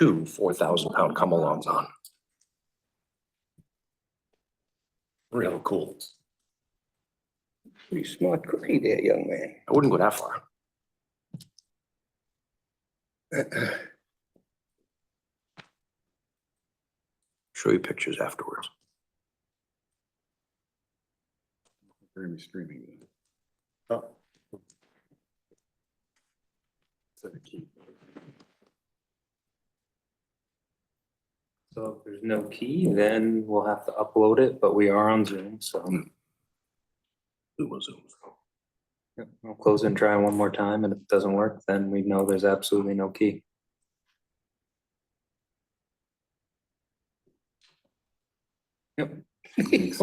2 4,000-pound come-alongs on. Real cool. Pretty smart cookie there, young man. I wouldn't go that far. Show you pictures afterwards. We're gonna be streaming. Oh. So if there's no key, then we'll have to upload it, but we are on Zoom, so. Zoom. Yep, I'll close and try one more time, and if it doesn't work, then we know there's absolutely no key. Yep. Okay.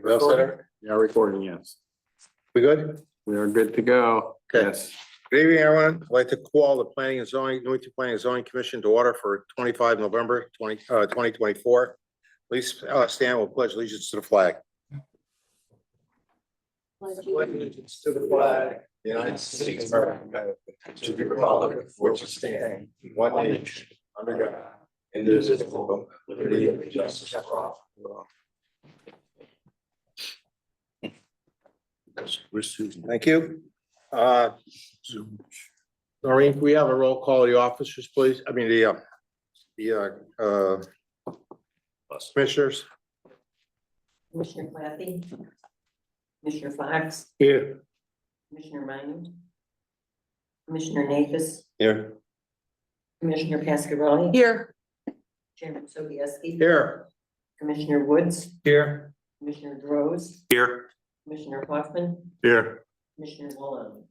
Well, Senator? Yeah, recording, yes. We good? We are good to go. Okay. Yes. Good evening, everyone. I'd like to call the Planning and Zoning, Newington Planning and Zoning Commission to order for 25 November 2024. Please stand, we'll pledge allegiance to the flag. Allegiance to the flag, the United States of America, to the republic for which it stands, one nation, under God, indivisible, with liberty and justice for all. Where's Susan? Thank you. Noreen, can we have a roll call of the officers, please? I mean, the commissioners. Commissioner Claffey, Commissioner Fox, Here. Commissioner Mind, Commissioner Nathis, Here. Commissioner Pascarelli. Here. Chairman Sobieski. Here. Commissioner Woods, Here. Commissioner Rose, Here. Commissioner Hoffman, Here. Commissioner Malone.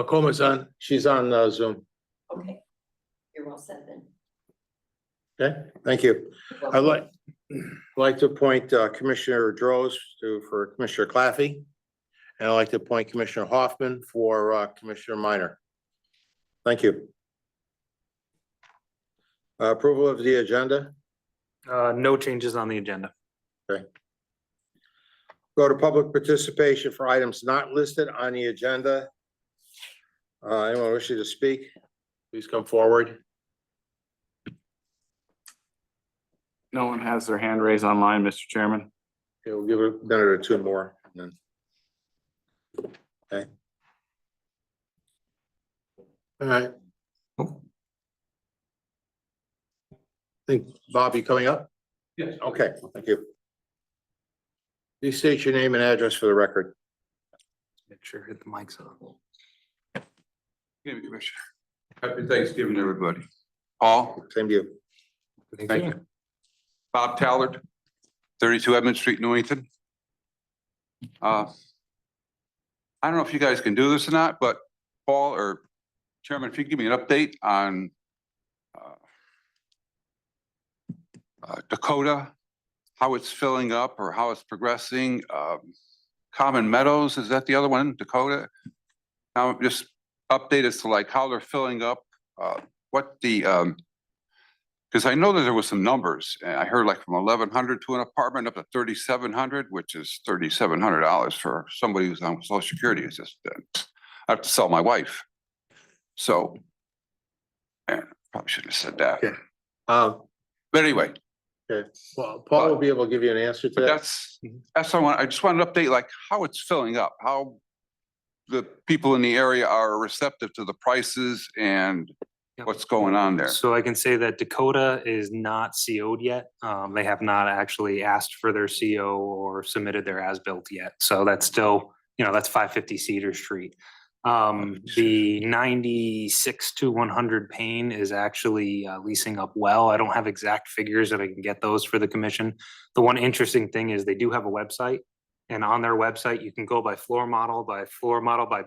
Coma's on, she's on Zoom. Okay, you're all set then. Okay, thank you. I'd like to appoint Commissioner Droz for Commissioner Claffey. And I'd like to appoint Commissioner Hoffman for Commissioner Minor. Thank you. Approval of the agenda. No changes on the agenda. Go to public participation for items not listed on the agenda. Anyone wishing to speak, please come forward. No one has their hand raised online, Mr. Chairman. Okay, we'll give it a minute or two more. And then. Okay. All right. Think Bob, you coming up? Yes. Okay, thank you. Please state your name and address for the record. Make sure hit the mics on. Commissioner. Happy Thanksgiving, everybody. Paul, Same to you. thank you. Bob Tallard, 32 Edmund Street, Newington. I don't know if you guys can do this or not, but Paul or Chairman, if you give me an update on Dakota, how it's filling up or how it's progressing. Common Meadows, is that the other one, Dakota? Now just update us to like how they're filling up, what the, because I know that there was some numbers, and I heard like from 1,100 to an apartment up to 3,700, which is $3,700 for somebody who's on Social Security. It's just, I have to sell my wife. So, and probably shouldn't have said that. Okay. But anyway, Okay, well, Paul will be able to give you an answer to but that. that's what I want. I just want an update, like how it's filling up, how the people in the area are receptive to the prices and Yep. what's going on there. So I can say that Dakota is not CO'd yet. They have not actually asked for their CO or submitted their as-built yet. So that's still, that's 550 Cedar Street. The 96 to 100 Payne is actually leasing up well. I don't have exact figures that I can get those for the commission. The one interesting thing is they do have a website, and on their website, you can go by floor model, by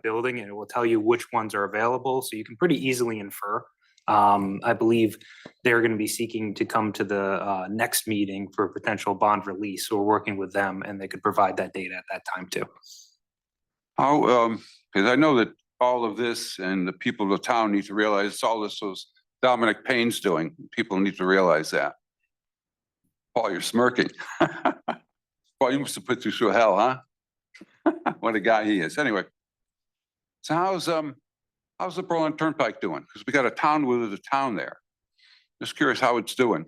building, and it will tell you which ones are available. So you can pretty easily infer. I believe they're going to be seeking to come to the next meeting for potential bond release. So we're working with them, and they could provide that data at that time too. How, because I know that all of this and the people of the town need to realize all this was Dominic Payne's doing. People need to realize that. Paul, you're smirking. Paul, you must have put you through hell, huh? What a guy he is. Anyway, so how's how's the Berlin Turnpike doing? Because we got a town within the town there. Just curious how it's doing.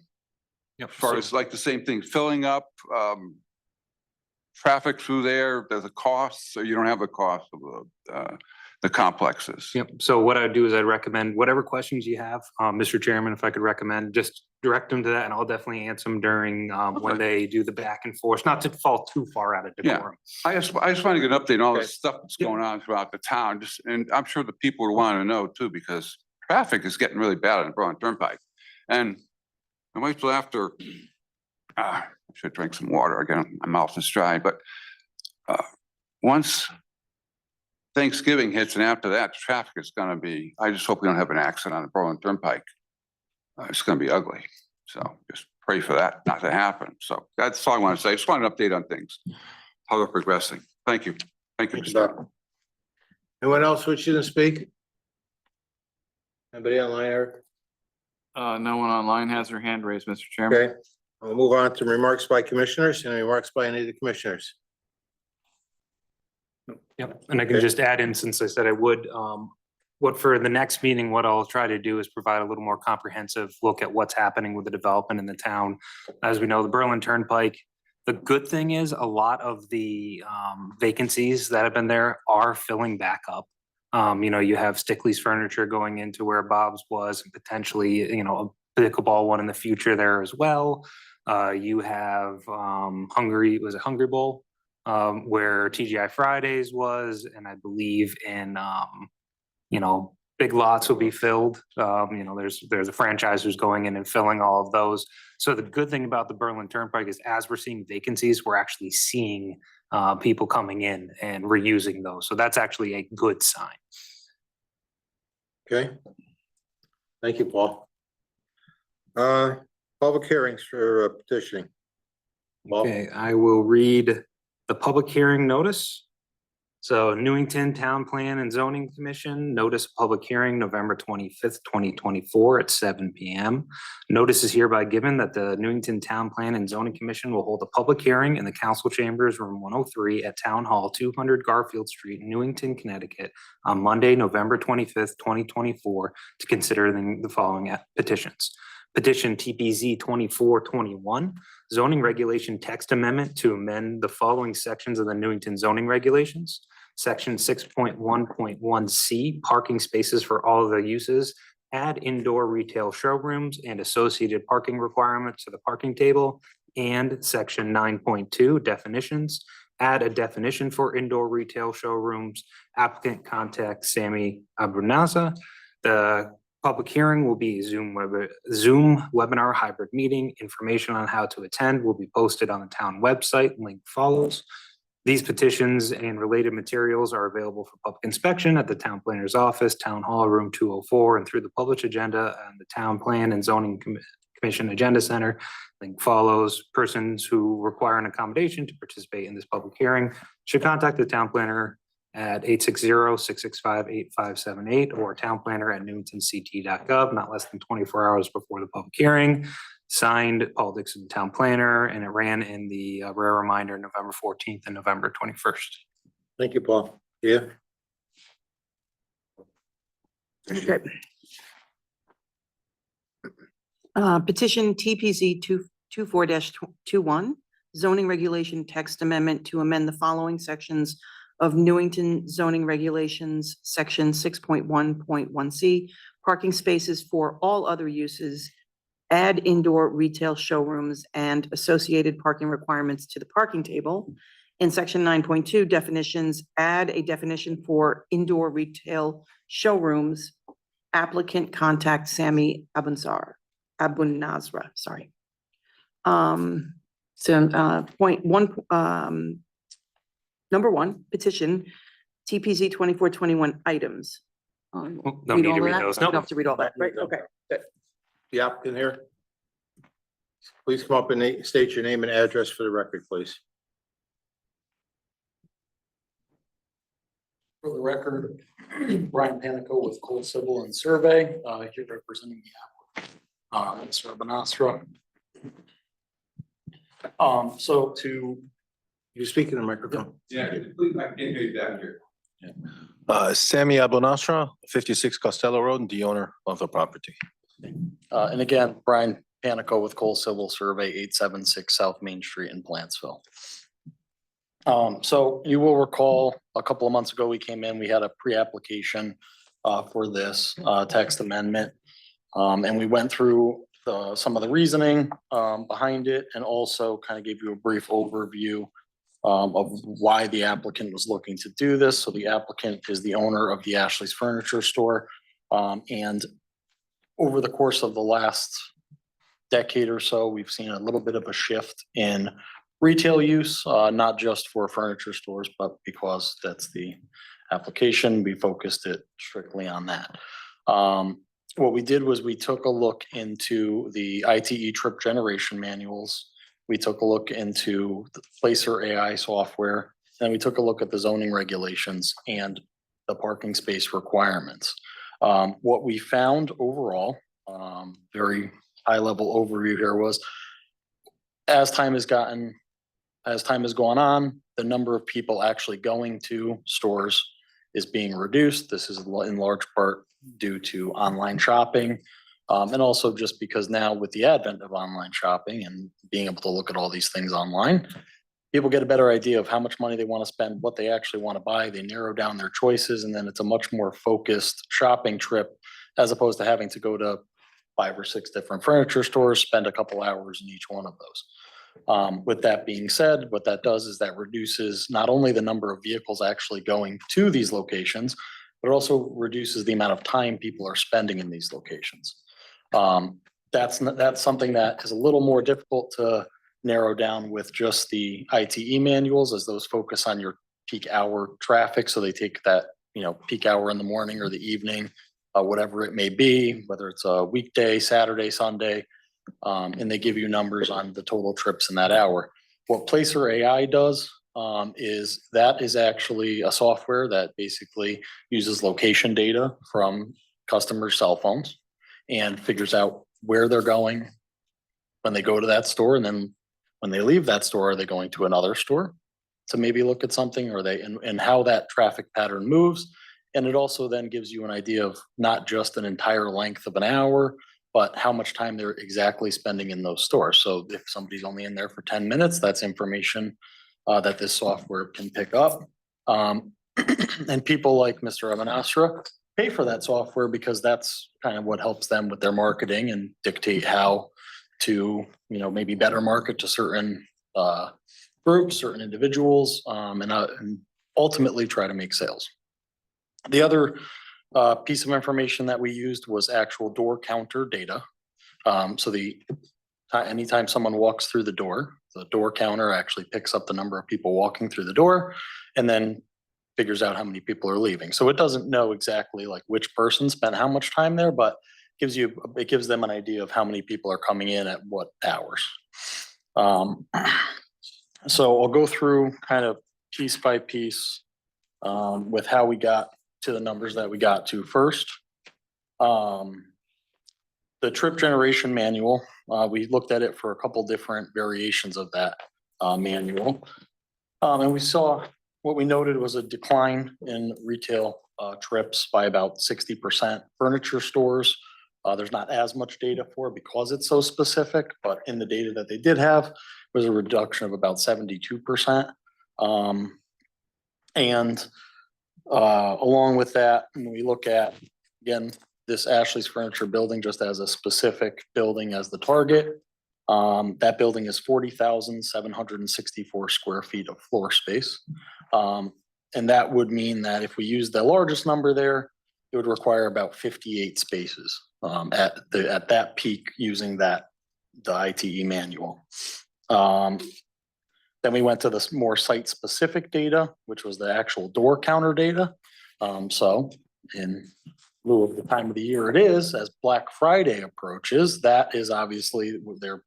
Yep. As far as like the same thing, filling up, traffic through there, there's a cost, so you don't have the cost of the complexes. Yep. So what I'd do is I'd recommend whatever questions you have, Mr. Chairman, if I could recommend, just direct them to that and I'll definitely answer them during, when they do the back and forth, not to fall too far out of decorum. I just want to get an update on all Okay. the stuff that's going on throughout the town, just, and I'm sure the people would want to know too, because traffic is getting really bad on the Berlin Turnpike. And I wait till after, I should drink some water again, my mouth is dry, but once Thanksgiving hits and after that, traffic is gonna be, I just hope we don't have an accident on the Berlin Turnpike. It's gonna be ugly, so just pray for that not to happen. So that's all I want to say. Just want an update on things, how they're progressing. Thank you. Thank you. Thanks, Mr. Doc. Anyone else wishing to speak? Anybody online, Eric? No one online has their hand raised, Mr. Chairman. Okay, I'll move on to remarks by commissioners and remarks by any of the commissioners. Yep, and I can Okay. just add in, since I said I would, what for the next meeting, what I'll try to do is provide a little more comprehensive look at what's happening with the development in the town. As we know, the Berlin Turnpike, the good thing is a lot of the vacancies that have been there are filling back up. You know, you have Stickley's Furniture going into where Bob's was, and potentially, you know, a pickleball one in the future there as well. You have Hungry, was it Hungry Bowl? Where TGI Fridays was, and I believe in, you know, Big Lots will be filled. You know, there's a franchise who's going in and filling all of those. So the good thing about the Berlin Turnpike is as we're seeing vacancies, we're actually seeing people coming in and reusing those. So that's actually a good sign. Okay. Thank you, Paul. Public hearings for petitioning. Paul? Okay, I will read the public hearing notice. So Newington Town Plan and Zoning Commission, notice of public hearing November 25th, 2024 at 7 p.m. Notice is hereby given that the Newington Town Plan and Zoning Commission will hold a public hearing in the council chambers, room 103 at Town Hall, 200 Garfield Street, Newington, Connecticut, on Monday, November 25th, 2024, to consider the following petitions. Petition TPZ 2421, zoning regulation text amendment to amend the following sections of the Newington zoning regulations. Section 6.1.1C, parking spaces for all of the uses, add indoor retail showrooms and associated parking requirements to the parking table. And section 9.2, definitions, add a definition for indoor retail showrooms. Applicant contact Sammy Abunaza. The public hearing will be a Zoom webinar hybrid meeting. Information on how to attend will be posted on the town website. Link follows. These petitions and related materials are available for public inspection at the town planner's office, Town Hall, room 204, and through the published agenda and the Town Plan and Zoning Commission Agenda Center. Link follows. Persons who require an accommodation to participate in this public hearing should contact the town planner at 860-665-8578 or townplanner@newingtonct.gov, not less than 24 hours before the public hearing. Signed, Paul Dixon, Town Planner, and it ran in the rare reminder November 14th and November 21st. Thank you, Paul. Yeah. Okay. Petition TPZ 24-21, zoning regulation text amendment to amend the following sections of Newington zoning regulations, section 6.1.1C, parking spaces for all other uses, add indoor retail showrooms and associated parking requirements to the parking table. In section 9.2, definitions, add a definition for indoor retail showrooms. Applicant contact Sammy Abunazra, sorry. Point one, number one, petition TPZ 2421 items. Don't Read need all to of read that? those. Don't Nope. have to read all that, right? Okay. The applicant here. Please come up and state your name and address for the record, please. For the record, Brian Panico with Cole Civil and Survey, here representing the applicant, Mr. Banastra. So to, You speak in the microphone. Yeah, please, I can't hear you down here. Sammy Abonasra, 56 Costello Road, the owner of the property. And again, Brian Panico with Cole Civil Survey, 876 South Main Street in Plantsville. So you will recall a couple of months ago, we came in, we had a pre-application for this text amendment. And we went through some of the reasoning behind it and also kind of gave you a brief overview of why the applicant was looking to do this. So the applicant is the owner of the Ashley's Furniture Store. And over the course of the last decade or so, we've seen a little bit of a shift in retail use, not just for furniture stores, but because that's the application, we focused it strictly on that. What we did was we took a look into the ITE trip generation manuals. We took a look into the Placer AI software, and we took a look at the zoning regulations and the parking space requirements. What we found overall, very high level overview here, was as time has gone on, the number of people actually going to stores is being reduced. This is in large part due to online shopping. And also just because now with the advent of online shopping and being able to look at all these things online, people get a better idea of how much money they want to spend, what they actually want to buy. They narrow down their choices, and then it's a much more focused shopping trip as opposed to having to go to 5 or 6 different furniture stores, spend a couple hours in each one of those. With that being said, what that does is that reduces not only the number of vehicles actually going to these locations, but also reduces the amount of time people are spending in these locations. That's something that is a little more difficult to narrow down with just the ITE manuals, as those focus on your peak hour traffic. So they take that, peak hour in the morning or the evening, whatever it may be, whether it's a weekday, Saturday, Sunday, and they give you numbers on the total trips in that hour. What Placer AI does is actually a software that basically uses location data from customers' cell phones and figures out where they're going when they go to that store, and then when they leave that store, are they going to another store to maybe look at something, or and how that traffic pattern moves. And it also then gives you an idea of not just an entire length of an hour, but how much time they're exactly spending in those stores. So if somebody's only in there for 10 minutes, that's information that this software can pick up. And people like Mr. Amanasra pay for that software because that's kind of what helps them with their marketing and dictate how to, maybe better market to certain groups, certain individuals, and ultimately try to make sales. The other piece of information that we used was actual door counter data. So anytime someone walks through the door counter actually picks up the number of people walking through the door and then figures out how many people are leaving. So it doesn't know exactly like which person spent how much time there, but it gives them an idea of how many people are coming in at what hours. So I'll go through kind of piece by piece with how we got to the numbers that we got to first. The trip generation manual, we looked at it for a couple different variations of that manual. And what we noted was a decline in retail trips by about 60%. Furniture stores, there's not as much data for because it's so specific, but in the data that they did have was a reduction of about 72%. And along with that, when we look at, again, this Ashley's Furniture building just as a specific building as the target, that building is 40,764 square feet of floor space. And that would mean that if we use the largest number there, it would require about 58 spaces at that peak using the ITE manual. Then we went to this more site-specific data, which was the actual door counter data. So in lieu of the time of the year it is, as Black Friday approaches, that is obviously their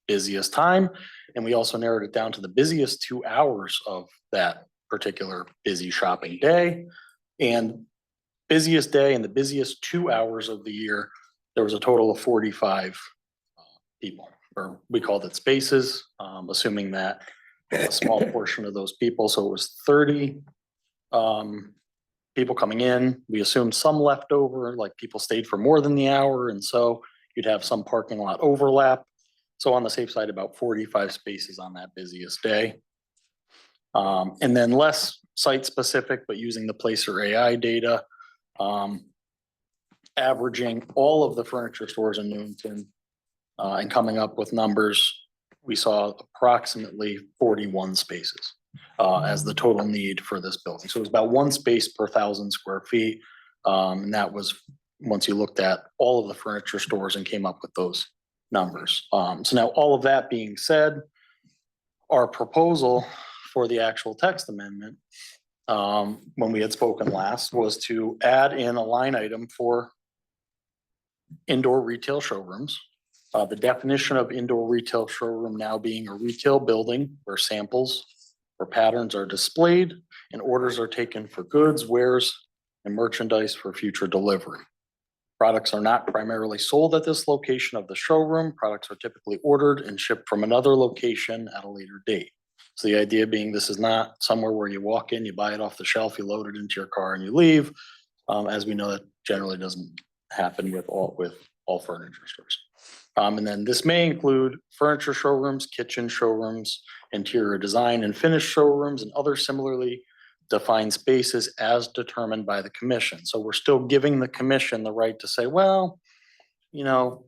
busiest time. And we also narrowed it down to the busiest 2 hours of that particular busy shopping day. And busiest day and the busiest 2 hours of the year, there was a total of 45 people, or we called it spaces, assuming that a small portion of those people, so it was 30 people coming in. We assumed some leftover, like people stayed for more than the hour, and so you'd have some parking lot overlap. So on the safe side, about 45 spaces on that busiest day. And then less site specific, but using the Placer AI data, averaging all of the furniture stores in Newington, and coming up with numbers, we saw approximately 41 spaces as the total need for this building. So it was about 1 space per 1,000 square feet. And that was once you looked at all of the furniture stores and came up with those numbers. So now all of that being said, our proposal for the actual text amendment, when we had spoken last, was to add in a line item for indoor retail showrooms. The definition of indoor retail showroom now being a retail building where samples or patterns are displayed and orders are taken for goods, wares, and merchandise for future delivery. Products are not primarily sold at this location of the showroom. Products are typically ordered and shipped from another location at a later date. So the idea being this is not somewhere where you walk in, you buy it off the shelf, you load it into your car and you leave. As we know, that generally doesn't happen with all furniture stores. And then this may include furniture showrooms, kitchen showrooms, interior design and finish showrooms, and other similarly defined spaces as determined by the commission. So we're still giving the commission the right to say, well, you know,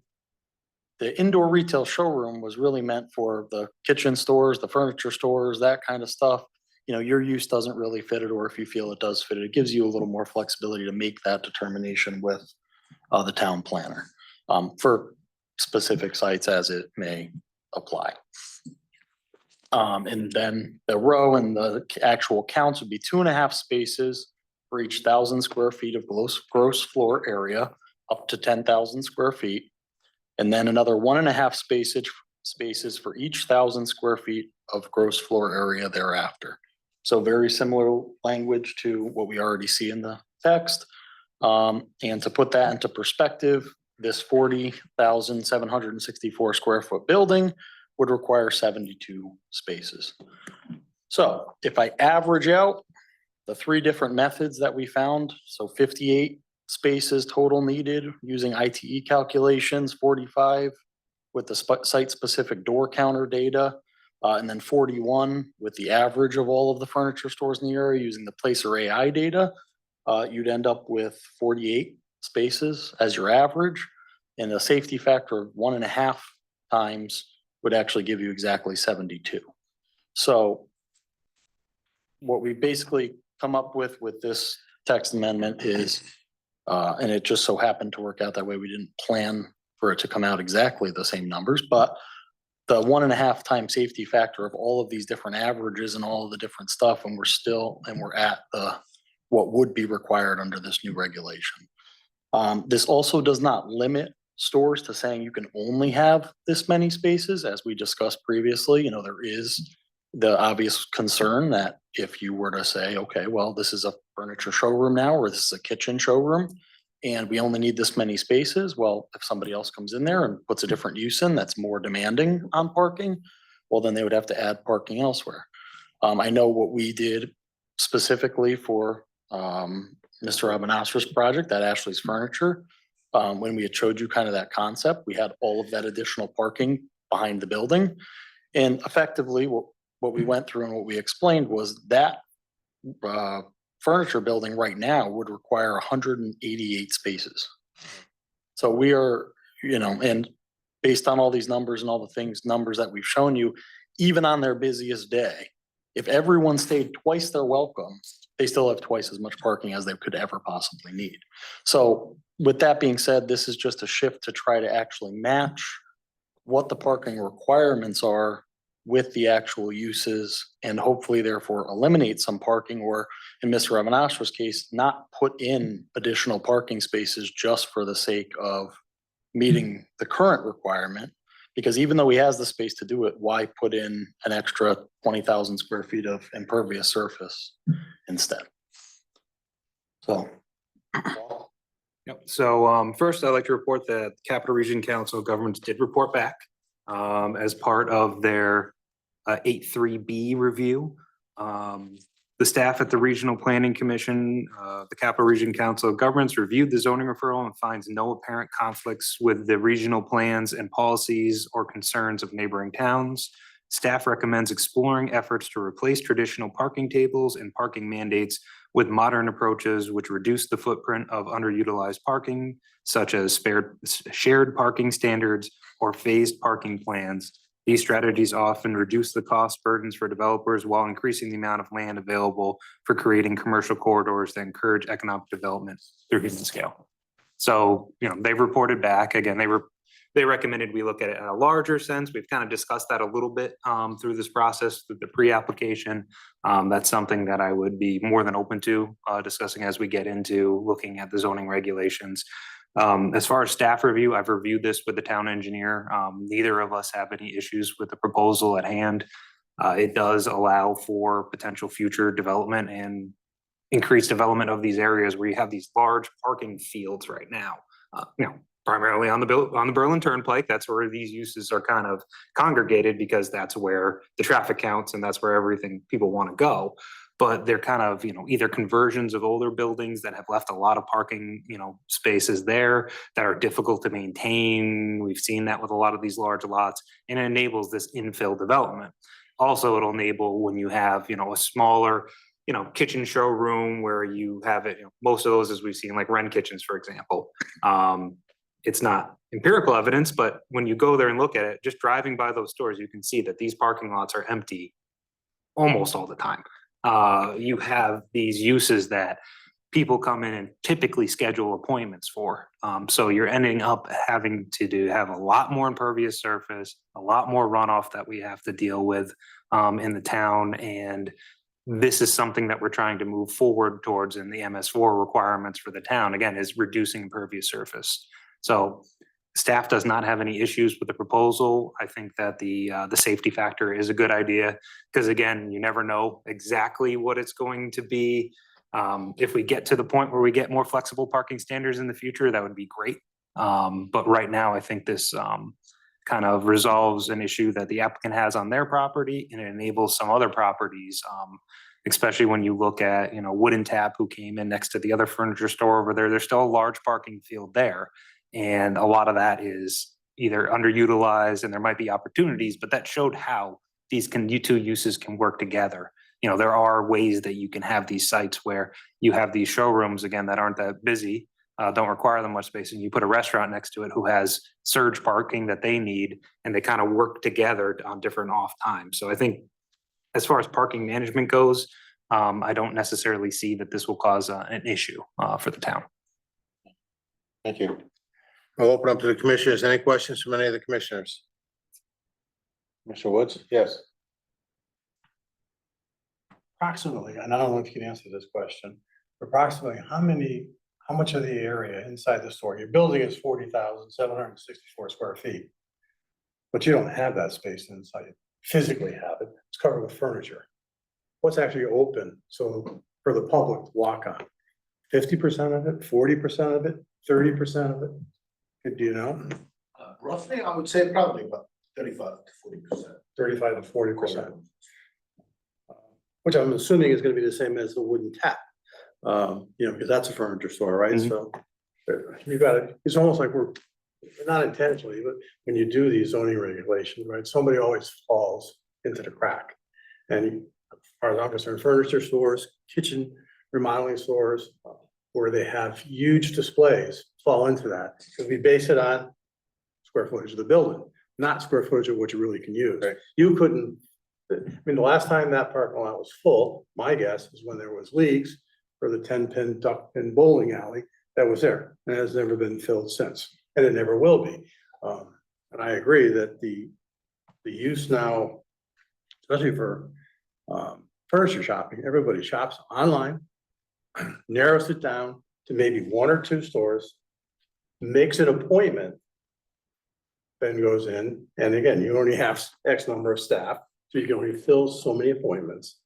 the indoor retail showroom was really meant for the kitchen stores, the furniture stores, that kind of stuff. You know, your use doesn't really fit it, or if you feel it does fit it, it gives you a little more flexibility to make that determination with the town planner for specific sites as it may apply. And then the row and the actual counts would be 2.5 spaces for each 1,000 square feet of gross floor area up to 10,000 square feet. And then another 1.5 spaces for each 1,000 square feet of gross floor area thereafter. So very similar language to what we already see in the text. And to put that into perspective, this 40,764 square foot building would require 72 spaces. So if I average out the 3 different methods that we found, so 58 spaces total needed using ITE calculations, 45 with the site-specific door counter data, and then 41 with the average of all of the furniture stores in the area using the Placer AI data, you'd end up with 48 spaces as your average, and a safety factor of 1.5 times would actually give you exactly 72. So what we basically come up with this text amendment is, and it just so happened to work out that way. We didn't plan for it to come out exactly the same numbers, but the 1.5 time safety factor of all of these different averages and all of the different stuff, and we're at what would be required under this new regulation. This also does not limit stores to saying you can only have this many spaces. As we discussed previously, you know, there is the obvious concern that if you were to say, okay, well, this is a furniture showroom now, or this is a kitchen showroom, and we only need this many spaces. Well, if somebody else comes in there and puts a different use in that's more demanding on parking, well, then they would have to add parking elsewhere. I know what we did specifically for Mr. Abanastra's project at Ashley's Furniture. When we had showed you kind of that concept, we had all of that additional parking behind the building. And effectively what we went through and what we explained was that furniture building right now would require 188 spaces. So we are, you know, and based on all these numbers and all the numbers that we've shown you, even on their busiest day, if everyone stayed twice their welcome, they still have twice as much parking as they could ever possibly need. So with that being said, this is just a shift to try to actually match what the parking requirements are with the actual uses, and hopefully therefore eliminate some parking, or in Mr. Abanastra's case, not put in additional parking spaces just for the sake of meeting the current requirement. Because even though he has the space to do it, why put in an extra 20,000 square feet of impervious surface instead? So. Yep. So first, I'd like to report that Capital Region Council of Governments did report back as part of their 8.3B review. The staff at the Regional Planning Commission, the Capital Region Council of Governments reviewed the zoning referral and finds no apparent conflicts with the regional plans and policies or concerns of neighboring towns. Staff recommends exploring efforts to replace traditional parking tables and parking mandates with modern approaches which reduce the footprint of underutilized parking, such as shared parking standards or phased parking plans. These strategies often reduce the cost burdens for developers while increasing the amount of land available for creating commercial corridors that encourage economic development through human scale. So, they've reported back, again, they recommended we look at it in a larger sense. We've kind of discussed that a little bit through this process, through the pre-application. That's something that I would be more than open to discussing as we get into looking at the zoning regulations. As far as staff review, I've reviewed this with the town engineer. Neither of us have any issues with the proposal at hand. It does allow for potential future development and increased development of these areas where you have these large parking fields right now. Primarily on the Berlin Turnpike. That's where these uses are kind of congregated because that's where the traffic counts and that's where everything people want to go. But they're kind of, either conversions of older buildings that have left a lot of parking, spaces there that are difficult to maintain. We've seen that with a lot of these large lots, and it enables this infill development. Also, it'll enable when you have, a smaller, kitchen showroom where you have it, most of those, as we've seen, like Wren Kitchens, for example. It's not empirical evidence, but when you go there and look at it, just driving by those stores, you can see that these parking lots are empty almost all the time. You have these uses that people come in and typically schedule appointments for. So you're ending up having to have a lot more impervious surface, a lot more runoff that we have to deal with in the town. And this is something that we're trying to move forward towards in the MS4 requirements for the town, again, is reducing impervious surface. So staff does not have any issues with the proposal. I think that the safety factor is a good idea because, again, you never know exactly what it's going to be. If we get to the point where we get more flexible parking standards in the future, that would be great. But right now, I think this kind of resolves an issue that the applicant has on their property, and it enables some other properties, especially when you look at, Wooden Tap, who came in next to the other furniture store over there. There's still a large parking field there. And a lot of that is either underutilized and there might be opportunities, but that showed how these two uses can work together. There are ways that you can have these sites where you have these showrooms, again, that aren't that busy, don't require that much space, and you put a restaurant next to it who has surge parking that they need, and they kind of work together on different off times. So I think as far as parking management goes, I don't necessarily see that this will cause an issue for the town. Thank you. I'll open up to the commissioners. Any questions from any of the commissioners? Mr. Woods? Yes. Approximately, and I don't know if you can answer this question, approximately how much of the area inside the store, your building is 40,764 square feet. But you don't have that space inside, physically have it, it's covered with furniture. What's actually open, so for the public to walk on? 50% of it, 40% of it, 30% of it? Do you know? Roughly, I would say probably about 35 to 40%. 35 to 40%. Which I'm assuming is gonna be the same as the Wooden Tap. Because that's a furniture store, right? Mhm. So you got it, it's almost like we're not intentionally, but when you do these zoning regulations, right, somebody always falls into the crack. And as far as I'm concerned, furniture stores, kitchen remodeling stores, where they have huge displays fall into that. Because we base it on square footage of the building, not square footage of what you really can use. Right. You couldn't, the last time that parking lot was full, my guess is when there was leaks for the 10-pin duck pin bowling alley that was there, and it has never been filled since, and it never will be. And I agree that the use now, especially for furniture shopping, everybody shops online, narrows it down to maybe 1 or 2 stores, makes an appointment, then goes in, and again, you only have X number of staff, so you can only fill so many appointments.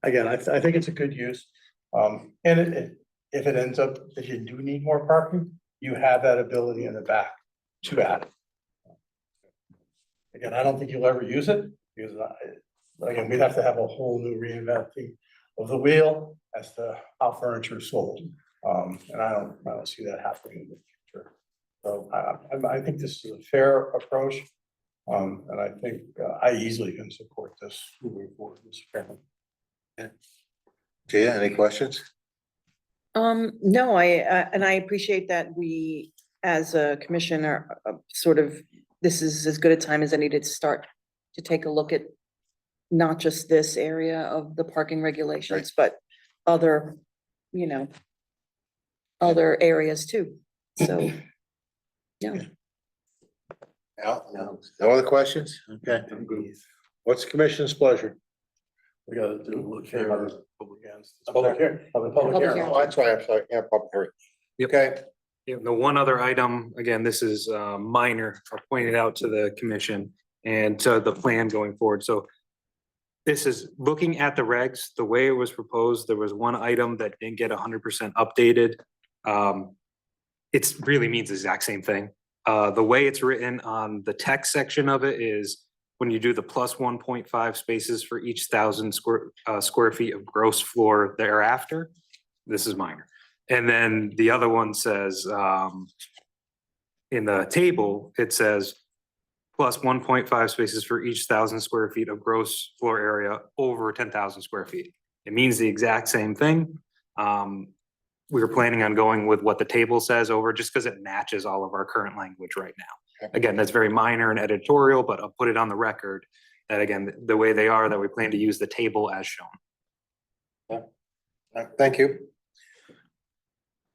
Again, I think it's a good use. And if it ends up that you do need more parking, you have that ability in the back to add it. Again, I don't think you'll ever use it because again, we'd have to have a whole new reinventing of the wheel as to how furniture is sold. And I don't see that happening in the future. So I think this is a fair approach. And I think I easily can support this moving forward, Mr. Chairman. Gia, any questions? No, and I appreciate that we, as a commissioner, sort of, this is as good a time as any to start to take a look at not just this area of the parking regulations, but other, you know, other areas too. So, yeah. No other questions? Okay. What's the commission's pleasure? We gotta do. Public Public hearing. hearing. Oh, that's why I'm sorry, yeah, public hearing. Yep. Okay, Yeah, the one other item, again, this is minor, I pointed out to the commission and to the plan going forward, so. This is looking at the regs, the way it was proposed, there was one item that didn't get 100% updated. It really means the exact same thing. The way it's written on the text section of it is when you do the plus 1.5 spaces for each 1,000 square feet of gross floor thereafter, this is minor. And then the other one says, in the table, it says plus 1.5 spaces for each 1,000 square feet of gross floor area over 10,000 square feet. It means the exact same thing. We were planning on going with what the table says over, just because it matches all of our current language right now. Again, that's very minor and editorial, but I'll put it on the record that, again, the way they are, that we plan to use the table as shown. thank you.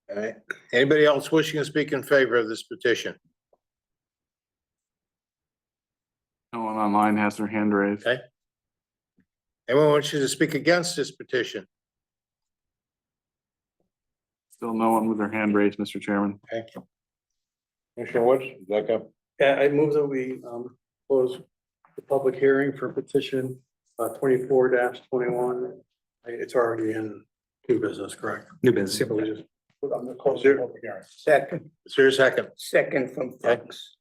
All right, anybody else wishing to speak in favor of this petition? No one online has their hand raised. Okay. Anyone wishing to speak against this petition? Still no one with their hand raised, Mr. Chairman. Okay. Commissioner Woods, like a, Yeah, I move that we close the public hearing for petition 24-21. It's already in new business, correct? New business. So we just put on the close the public hearing. Second, is there a second? second from Fox.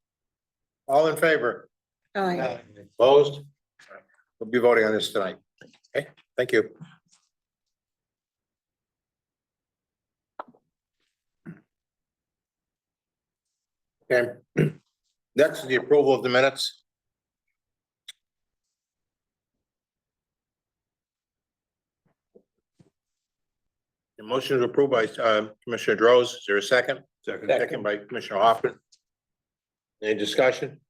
All in favor? Aye. Opposed? We'll be voting on this tonight. Okay, thank you. Okay, next is the approval of the minutes. The motion is approved by Commissioner Droz. Is there a second? Second by Commissioner Hoffman. Any discussion?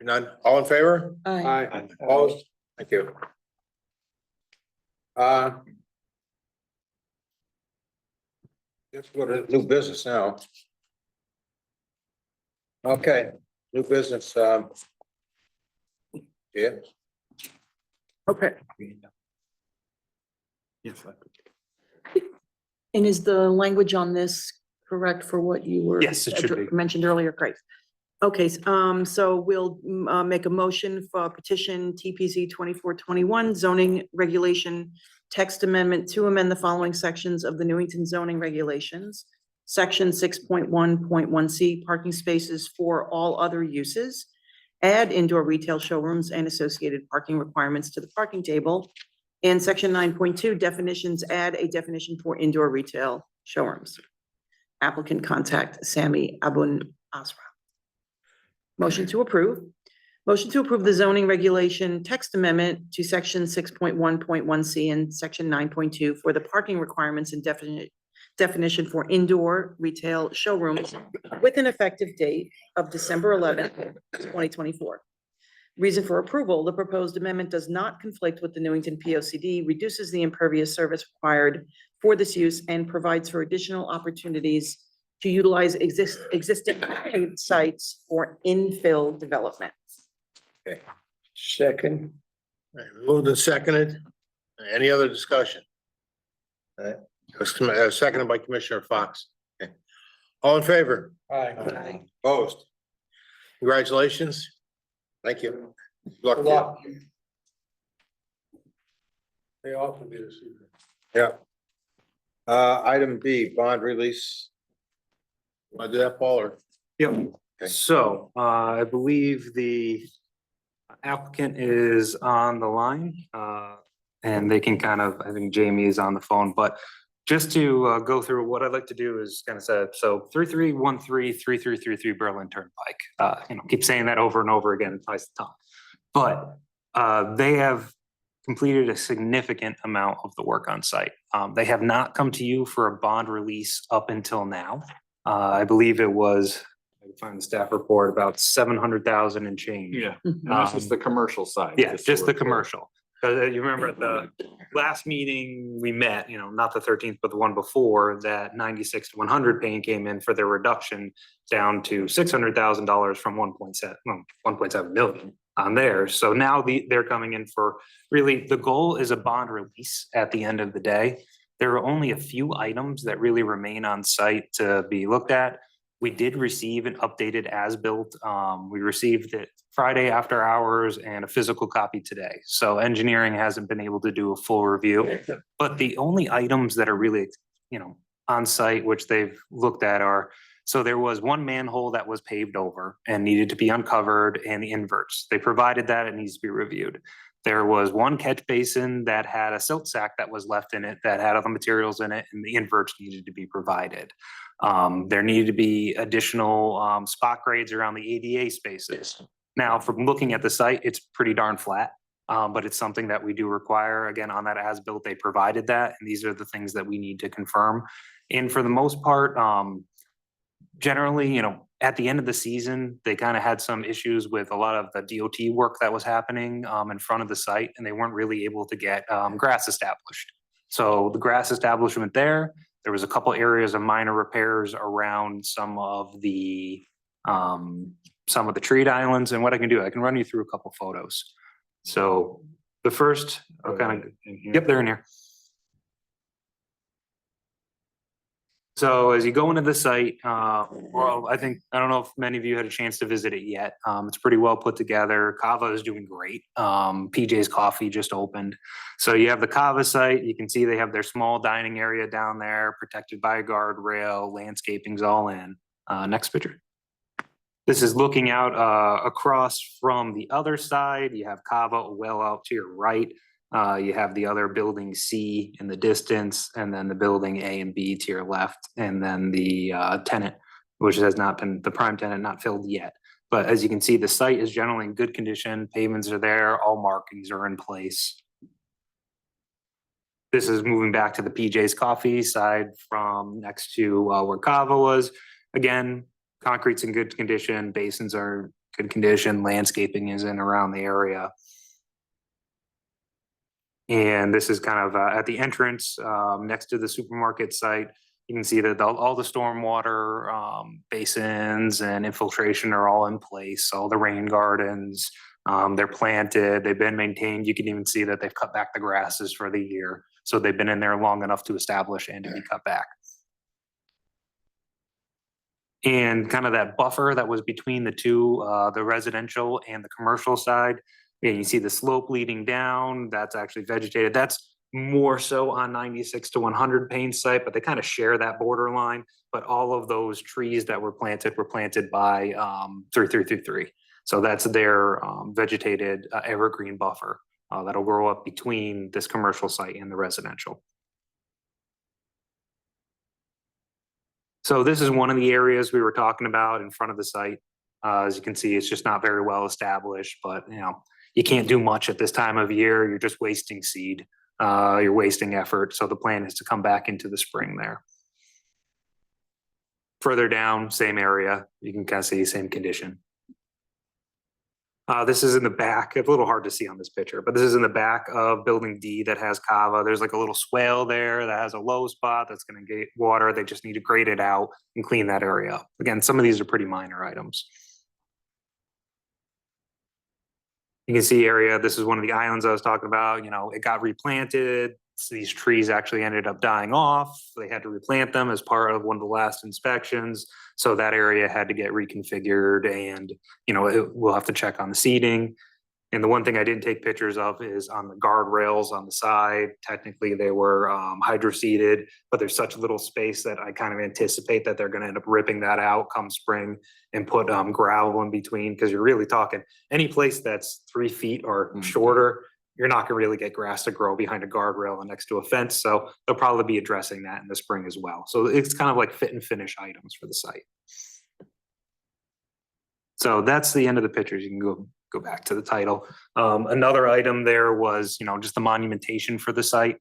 None. All in favor? Aye. Opposed? Thank you. Let's go to new business now. Okay, new business, yeah. Okay. Yes. And is the language on this correct for what you were? Yes, it should be. Mentioned earlier, great. Okay, so we'll make a motion for petition TPZ 2421 zoning regulation text amendment to amend the following sections of the Newington zoning regulations. Section 6.1.1C, parking spaces for all other uses. Add indoor retail showrooms and associated parking requirements to the parking table. And section 9.2, definitions, add a definition for indoor retail showrooms. Applicant contact Sami Abun Asra. Motion to approve. Motion to approve the zoning regulation text amendment to section 6.1.1C and section 9.2 for the parking requirements and definition for indoor retail showrooms with an effective date of December 11th, 2024. Reason for approval, the proposed amendment does not conflict with the Newington POCD, reduces the impervious surface required for this use, and provides for additional opportunities to utilize existing sites for infill development. Second, Moved and seconded. Any other discussion? All right, it was seconded by Commissioner Fox. Okay. All in favor? Aye. Opposed? Congratulations. Thank you. Good luck. They often do this. Yeah. Item B, bond release. Want to do that, Paul, or? Yep. Okay. So, I believe the applicant is on the line. and they can kind of, I think Jamie is on the phone, but just to go through, what I'd like to do is kind of say, so 3313-3333 Berlin Turnpike. Keep saying that over and over again, it ties the tongue. But they have completed a significant amount of the work on site. They have not come to you for a bond release up until now. I believe it was, I can find the staff report, about 700,000 and change. Yeah, and this is the commercial side. Yeah, so just the we're- commercial. You remember at the last meeting we met, not the 13th, but the one before, that 96 to 100 pain came in for their reduction down to $600,000 from 1.7 million on there. So now they're coming in for, really, the goal is a bond release at the end of the day. There are only a few items that really remain on site to be looked at. We did receive an updated as-built. We received it Friday after hours and a physical copy today. So engineering hasn't been able to do a full review. But the only items that are really, on site, which they've looked at are, so there was one manhole that was paved over and needed to be uncovered, and the inverts. They provided that, it needs to be reviewed. There was one catch basin that had a silt sack that was left in it that had other materials in it, and the inverts needed to be provided. There needed to be additional spot grades around the ADA spaces. Now, from looking at the site, it's pretty darn flat, but it's something that we do require. Again, on that as-built, they provided that, and these are the things that we need to confirm. And for the most part, generally, at the end of the season, they kind of had some issues with a lot of the DOT work that was happening in front of the site, and they weren't really able to get grass established. So the grass establishment there was a couple areas of minor repairs around some of the treat islands. And what I can do, I can run you through a couple photos. So the first, I'll kind of, yep, they're in here. So as you go into the site, well, I don't know if many of you had a chance to visit it yet. It's pretty well put together. Kava is doing great. PJ's Coffee just opened. So you have the Kava site. You can see they have their small dining area down there, protected by a guardrail, landscaping's all in. Next picture. This is looking out across from the other side. You have Kava well out to your right. You have the other building C in the distance, and then the building A and B to your left, and then the tenant, which has not been, the prime tenant, not filled yet. But as you can see, the site is generally in good condition. Pavements are there, all markings are in place. This is moving back to the PJ's Coffee side from next to where Kava was. Again, concrete's in good condition, basins are in good condition, landscaping is in around the area. And this is kind of at the entrance next to the supermarket site. You can see that all the stormwater basins and infiltration are all in place. All the rain gardens, they're planted, they've been maintained. You can even see that they've cut back the grasses for the year. So they've been in there long enough to establish and to be cut back. And kind of that buffer that was between the two, the residential and the commercial side. And you see the slope leading down, that's actually vegetated. That's more so on 96 to 100 Payne site, but they kind of share that border line. But all of those trees that were planted by 3333. So that's their vegetated evergreen buffer that'll grow up between this commercial site and the residential. So this is one of the areas we were talking about in front of the site. As you can see, it's just not very well established, but you can't do much at this time of year. You're just wasting seed. You're wasting effort. So the plan is to come back into the spring there. Further down, same area. You can kind of see same condition. This is in the back. It's a little hard to see on this picture, but this is in the back of building D that has Kava. There's like a little swale there that has a low spot that's going to get water. They just need to grade it out and clean that area up. Again, some of these are pretty minor items. You can see area, this is one of the islands I was talking about, it got replanted. So these trees actually ended up dying off. They had to replant them as part of one of the last inspections. So that area had to get reconfigured and, we'll have to check on the seeding. And the one thing I didn't take pictures of is on the guardrails on the side. Technically, they were hydro-seeded, but there's such little space that I kind of anticipate that they're going to end up ripping that out come spring and put gravel in between, because you're really talking any place that's 3 feet or shorter, you're not gonna really get grass to grow behind a guardrail and next to a fence, so they'll probably be addressing that in the spring as well. So it's kind of like fit and finish items for the site. So that's the end of the pictures. You can go back to the title. Another item there was, just the monumentation for the site.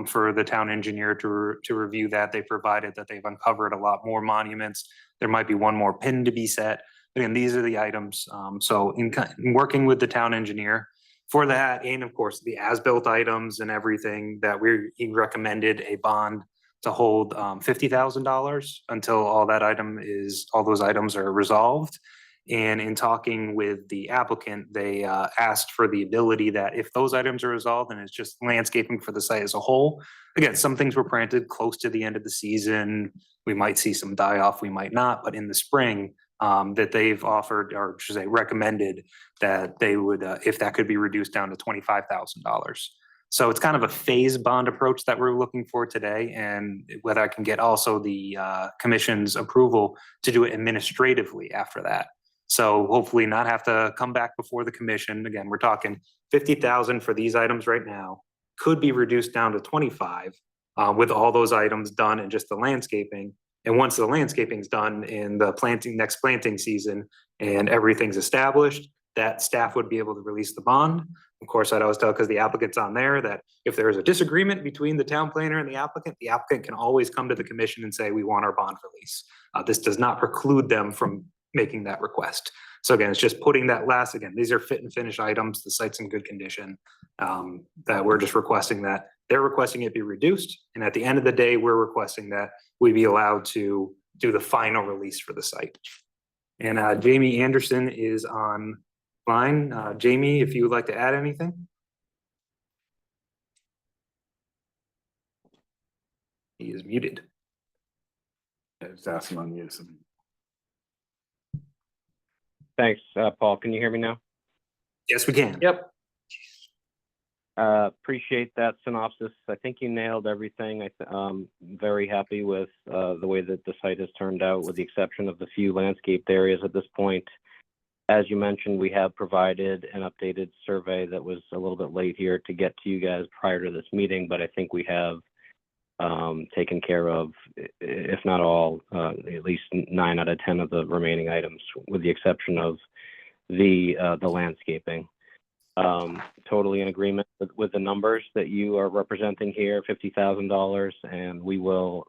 For the town engineer to review that. They provided that they've uncovered a lot more monuments. There might be one more pin to be set. Again, these are the items. So in working with the town engineer for that, and of course, the as-built items and everything that he recommended a bond to hold $50,000 until all those items are resolved. And in talking with the applicant, they asked for the ability that if those items are resolved and it's just landscaping for the site as a whole, again, some things were planted close to the end of the season. We might see some die off, we might not, but in the spring, that they've offered, or should I say recommended, that they would, if that could be reduced down to $25,000. So it's kind of a phase bond approach that we're looking for today, and whether I can get also the commission's approval to do it administratively after that. So hopefully not have to come back before the commission. Again, we're talking 50,000 for these items right now, could be reduced down to 25 with all those items done and just the landscaping. And once the landscaping's done in the next planting season and everything's established, that staff would be able to release the bond. Of course, I'd always tell, because the applicant's on there, that if there is a disagreement between the town planner and the applicant can always come to the commission and say, we want our bond release. This does not preclude them from making that request. So again, it's just putting that these are fit and finish items, the site's in good condition, that we're just requesting that. They're requesting it be reduced, and at the end of the day, we're requesting that we be allowed to do the final release for the site. And Jamie Anderson is online. Jamie, if you would like to add anything? He is muted. Just ask him on mute. Thanks, Paul. Can you hear me now? Yes, we can. Yep. Appreciate that synopsis. I think you nailed everything. I'm very happy with the way that the site has turned out, with the exception of the few landscaped areas at this point. As you mentioned, we have provided an updated survey that was a little bit late here to get to you guys prior to this meeting, but I think we have taken care of, if not all, at least 9 out of 10 of the remaining items, with the exception of the landscaping. Totally in agreement with the numbers that you are representing here, $50,000, and we will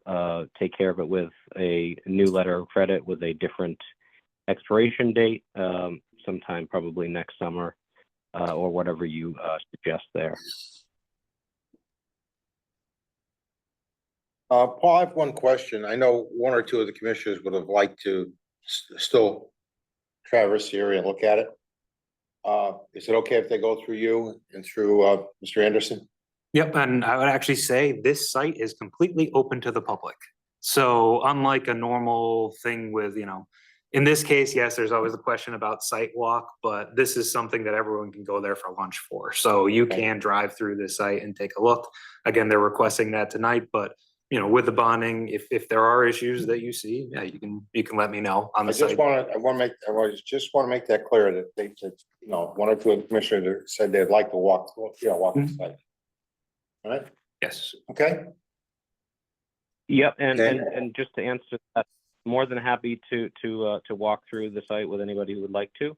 take care of it with a new letter of credit with a different expiration date, sometime probably next summer, or whatever you suggest there. Paul, I have one question. I know one or two of the commissioners would have liked to still traverse the area and look at it. Is it okay if they go through you and through Mr. Anderson? Yep, and I would actually say this site is completely open to the public. So unlike a normal thing with, in this case, yes, there's always a question about site walk, but this is something that everyone can go there for lunch for. So you can drive through this site and take a look. Again, they're requesting that tonight, but with the bonding, if there are issues that you see, yeah, you can let me know on the site. I want to make that clear that one or two of the commissioners said they'd like to walk the site. All right? Yes. Okay. Yep, and just to answer that, more than happy to walk through the site with anybody who would like to.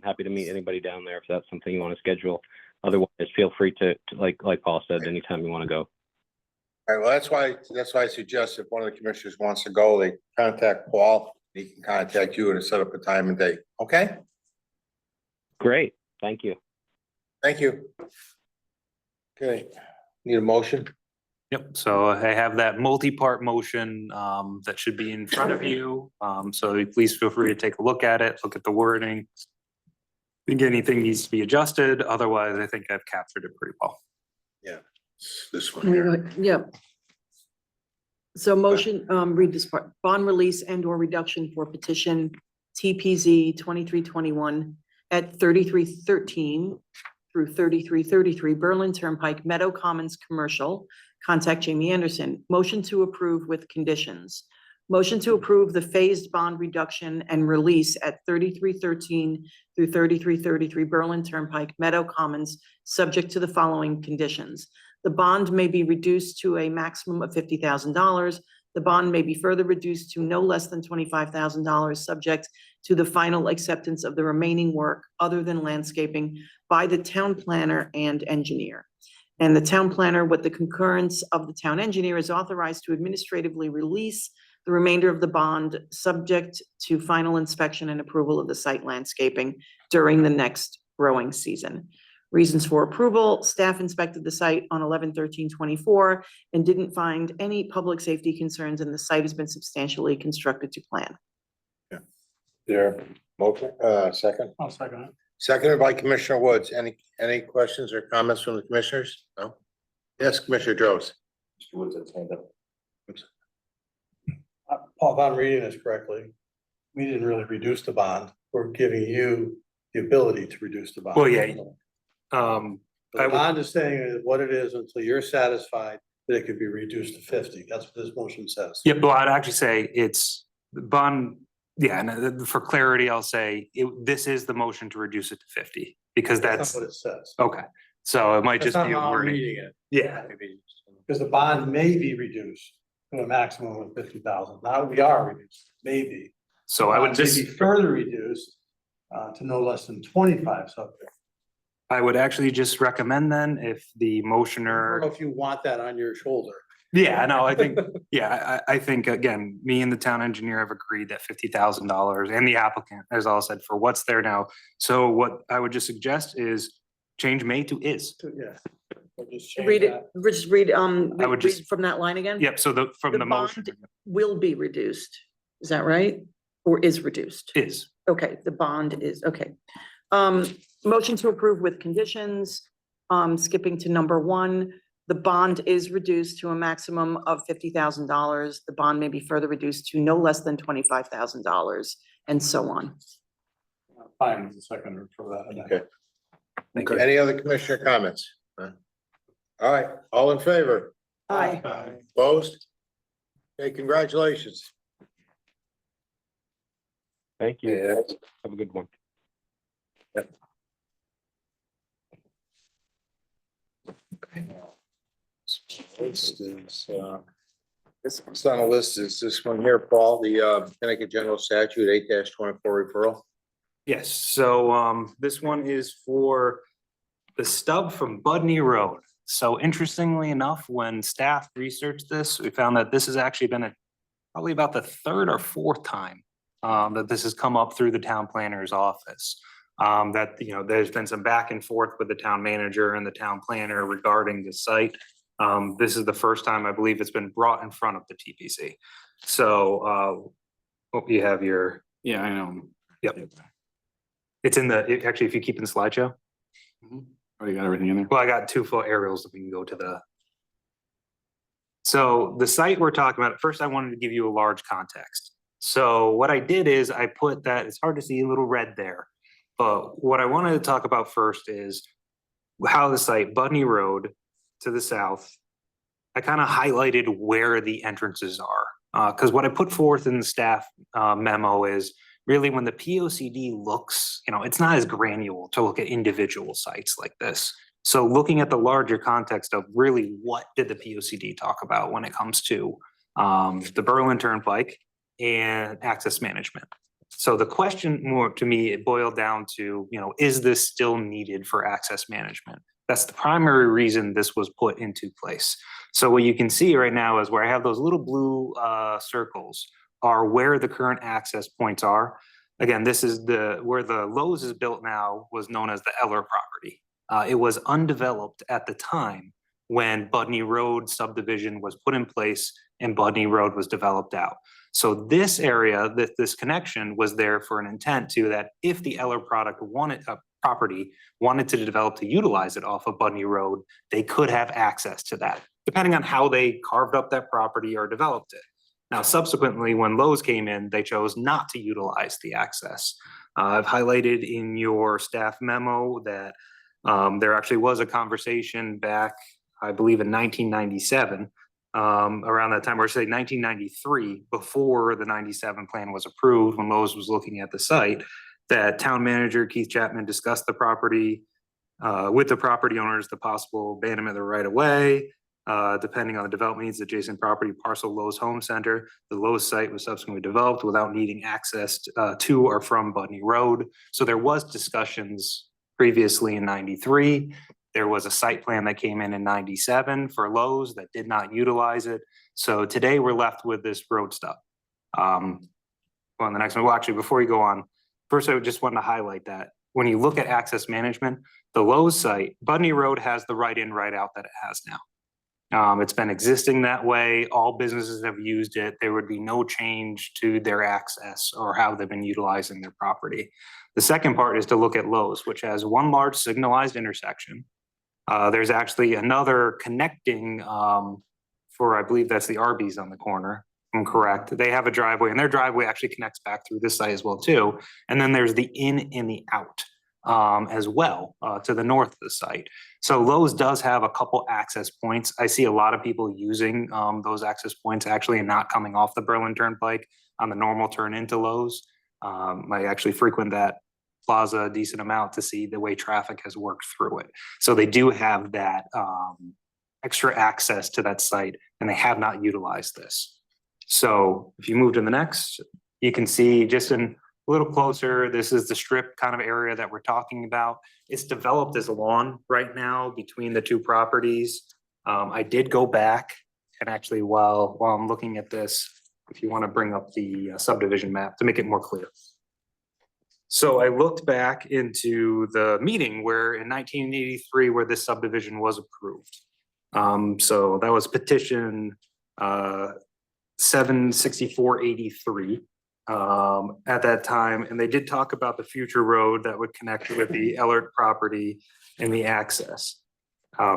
Happy to meet anybody down there if that's something you want to schedule. Otherwise, feel free to like Paul said, anytime you want to go. All right, well, that's why I suggest if one of the commissioners wants to go, they contact Paul, he can contact you and set up a time and date. Okay? Great, thank you. Thank you. Okay, need a motion? Yep, so I have that multi-part motion that should be in front of you. So please feel free to take a look at it, look at the wording. I think anything needs to be adjusted. Otherwise, I think I've captured it pretty well. Yeah, this one here. Yep. So motion, read this part, bond release and or reduction for petition TPZ 2321 at 3313 through 3333 Berlin Turnpike, Meadow Commons Commercial. Contact Jamie Anderson. Motion to approve with conditions. Motion to approve the phased bond reduction and release at 3313 through 3333 Berlin Turnpike, Meadow Commons, subject to the following conditions. The bond may be reduced to a maximum of $50,000. The bond may be further reduced to no less than $25,000, subject to the final acceptance of the remaining work other than landscaping by the town planner and engineer. And the town planner, with the concurrence of the town engineer, is authorized to administratively release the remainder of the bond, subject to final inspection and approval of the site landscaping during the next growing season. Reasons for approval: staff inspected the site on 11/13/24 and didn't find any public safety concerns, and the site has been substantially constructed to plan. There, motion, second, I'll second it. seconded by Commissioner Woods. Any questions or comments from the commissioners? No? Yes, Commissioner Droz. Mr. Woods has hand up. Paul, if I'm reading this correctly, we didn't really reduce the bond. We're giving you the ability to reduce the bond. Well, yeah. I The would- bond is saying what it is until you're satisfied that it could be reduced to 50. That's what this motion says. Yeah, but I'd actually say it's the bond, yeah, and for clarity, I'll say this is the motion to reduce it to 50, because That's that's, not what it says. okay. So it might That's just not be a how I'm wording. reading it. Yeah, Because the bond may be reduced to a maximum of 50,000. Now we are reduced, maybe. so I would Bond may just, be further reduced to no less than 25 subject. I would actually just recommend then if the I don't know motioner, if you want that on your shoulder. yeah, no, I think, yeah, I think, again, me and the town engineer have agreed that $50,000 and the applicant, as all said, for what's there now. So what I would just suggest is change may to is. Yeah. We'll just change Read it, that. just read, I would read just- from that line again? Yep, so from The the motion bond will be reduced. Is that right? Or is reduced? is. Okay, the bond is, okay. Motion to approve with conditions, skipping to number 1. The bond is reduced to a maximum of $50,000. The bond may be further reduced to no less than $25,000, and so on. Fine, as a second for that. Okay. Thank you. Any other commissioner comments? All right, all in favor? Aye. Opposed? Okay, congratulations. Thank you. Yeah. Have a good one. List is, this one's on the list is this one here, Paul, the Connecticut General Statute 8-24 referral. Yes, so this one is for the stub from Budney Road. So interestingly enough, when staff researched this, we found that this has actually been probably about the 3rd or 4th time that this has come up through the town planner's office. That, you know, there's been some back and forth with the town manager and the town planner regarding the site. This is the first time I believe it's been brought in front of the TPC. So hope you have your, Yeah, I know. yep. It's in the, actually, if you keep in the slideshow. Oh, you got everything in there? Well, I got 2 full aerials that we can go to the. So the site we're talking about, first I wanted to give you a large context. So what I did is I put that, it's hard to see a little red there. But what I wanted to talk about first is how the site, Budney Road to the south, I kind of highlighted where the entrances are. Because what I put forth in the staff memo is really when the POCD looks, you know, it's not as granular to look at individual sites like this. So looking at the larger context of really what did the POCD talk about when it comes to the Berlin Turnpike and access management. So the question more to me, it boiled down to, you know, is this still needed for access management? That's the primary reason this was put into place. So what you can see right now is where I have those little blue circles are where the current access points are. Again, this is where the Lowe's is built now was known as the Eller property. It was undeveloped at the time when Budney Road subdivision was put in place and Budney Road was developed out. So this area, this connection was there for an intent to that if the Eller property wanted to develop to utilize it off of Budney Road, they could have access to that, depending on how they carved up that property or developed it. Now, subsequently, when Lowe's came in, they chose not to utilize the access. I've highlighted in your staff memo that there actually was a conversation back, I believe in 1997, around that time, or say 1993, before the 97 plan was approved, when Lowe's was looking at the site, that town manager Keith Chapman discussed the property with the property owners, the possible abandonment of the right of way, depending on the development needs, adjacent property parcel Lowe's Home Center. The Lowe's site was subsequently developed without needing access to or from Budney Road. So there was discussions previously in 93. There was a site plan that came in 97 for Lowe's that did not utilize it. So today we're left with this road stub. On the next one, well, actually, before you go on, first, I just wanted to highlight that when you look at access management, the Lowe's site, Budney Road has the right in, right out that it has now. It's been existing that way. All businesses have used it. There would be no change to their access or how they've been utilizing their property. The second part is to look at Lowe's, which has one large signalized intersection. There's actually another connecting for, I believe that's the Arby's on the corner. I'm correct. They have a driveway, and their driveway actually connects back through this site as well too. And then there's the in and the out as well to the north of the site. So Lowe's does have a couple access points. I see a lot of people using those access points actually and not coming off the Berlin Turnpike on the normal turn into Lowe's. I actually frequent that plaza a decent amount to see the way traffic has worked through it. So they do have that extra access to that site, and they have not utilized this. So if you move to the next, you can see just in a little closer, this is the strip kind of area that we're talking about. It's developed as a lawn right now between the two properties. I did go back and actually while I'm looking at this, if you want to bring up the subdivision map to make it more clear. So I looked back into the meeting where in 1983, where this subdivision was approved. So that was petition 76483 at that time, and they did talk about the future road that would connect with the Ellert property and the access.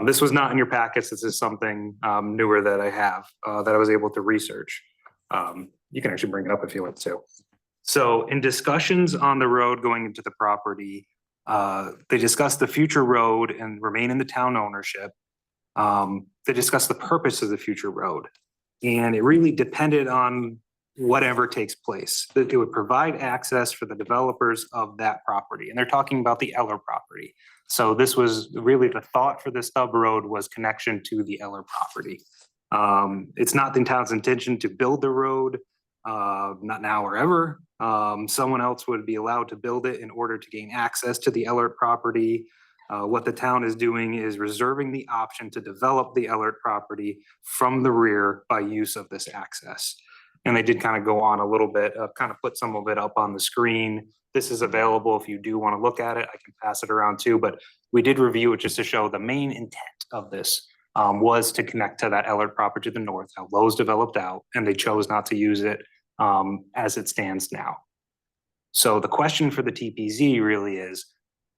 This was not in your packets. This is something newer that I have that I was able to research. You can actually bring it up if you want to. So in discussions on the road going into the property, they discussed the future road and remain in the town ownership. They discussed the purpose of the future road. And it really depended on whatever takes place, that it would provide access for the developers of that property. And they're talking about the Eller property. So this was really the thought for this stub road was connection to the Eller property. It's not the town's intention to build the road, not now or ever. Someone else would be allowed to build it in order to gain access to the Ellert property. What the town is doing is reserving the option to develop the Ellert property from the rear by use of this access. And they did kind of go on a little bit, kind of put some of it up on the screen. This is available if you do want to look at it. I can pass it around too, but we did review it just to show the main intent of this was to connect to that Ellert property to the north, how Lowe's developed out, and they chose not to use it as it stands now. So the question for the TPZ really is,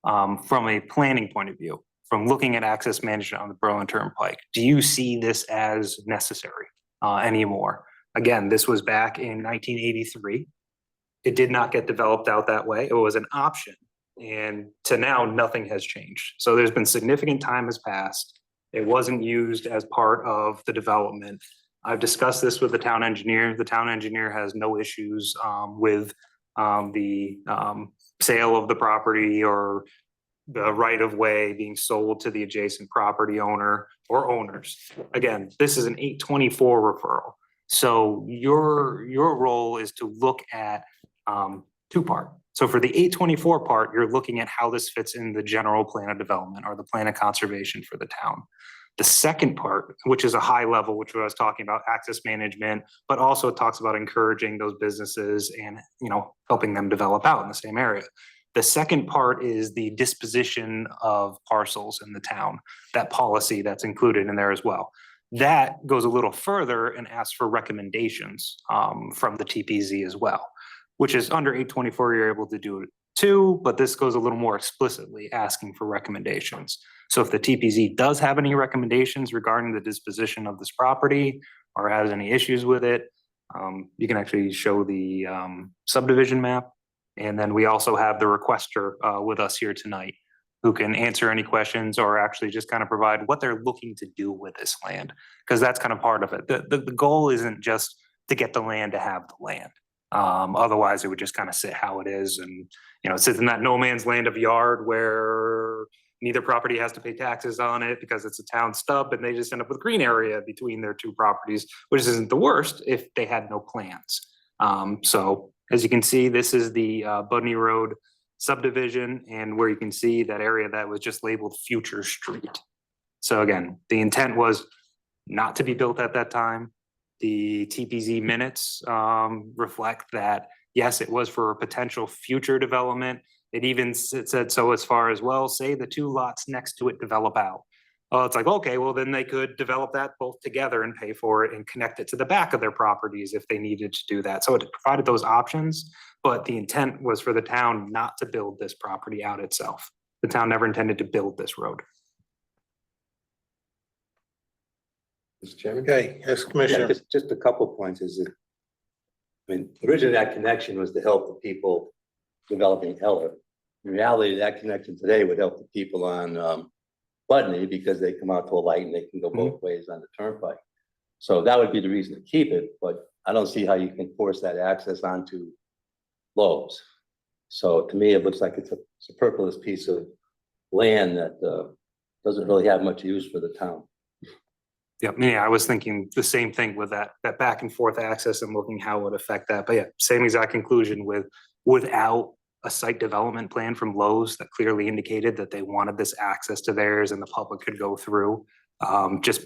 from a planning point of view, from looking at access management on the Berlin Turnpike, do you see this as necessary anymore? Again, this was back in 1983. It did not get developed out that way. It was an option, and to now, nothing has changed. So there's been significant time has passed. It wasn't used as part of the development. I've discussed this with the town engineer. The town engineer has no issues with the sale of the property or the right of way being sold to the adjacent property owner or owners. Again, this is an 824 referral. So your role is to look at two-part. So for the 824 part, you're looking at how this fits in the general plan of development or the plan of conservation for the town. The second part, which is a high level, which I was talking about, access management, but also it talks about encouraging those businesses and, helping them develop out in the same area. The second part is the disposition of parcels in the town, that policy that's included in there as well. That goes a little further and asks for recommendations from the TPZ as well, which is under 824, you're able to do it too, but this goes a little more explicitly asking for recommendations. So if the TPZ does have any recommendations regarding the disposition of this property or has any issues with it, you can actually show the subdivision map. And then we also have the requester with us here tonight. who can answer any questions or actually just kind of provide what they're looking to do with this land. Because that's kind of part of it. The goal isn't just to get the land to have the land. Otherwise it would just kind of sit how it is and, it sits in that no man's land of yard where neither property has to pay taxes on it because it's a town stub and they just end up with green area between their two properties, which isn't the worst if they had no plans. So as you can see, this is the Budney Road subdivision and where you can see that area that was just labeled future street. So again, the intent was not to be built at that time. The TPZ minutes reflect that, yes, it was for a potential future development. It even said so as far as, well, say the two lots next to it develop out. Oh, it's like, okay, well, then they could develop that both together and pay for it and connect it to the back of their properties if they needed to do that. So it provided those options, but the intent was for the town not to build this property out itself. The town never intended to build this road. Mr. Chairman? Okay, yes, Yeah, Commissioner. just a couple points is that, I mean, originally that connection was to help the people developing Heller. In reality, that connection today would help the people on Budney because they come out to a light and they can go both ways on the turnpike. So that would be the reason to keep it, but I don't see how you can force that access onto Lowe's. So to me, it looks like it's a superfluous piece of land that doesn't really have much use for the town. Yeah, I was thinking the same thing with that back and forth access and looking how it would affect that. But yeah, same exact conclusion without a site development plan from Lowe's that clearly indicated that they wanted this access to theirs and the public could go through. It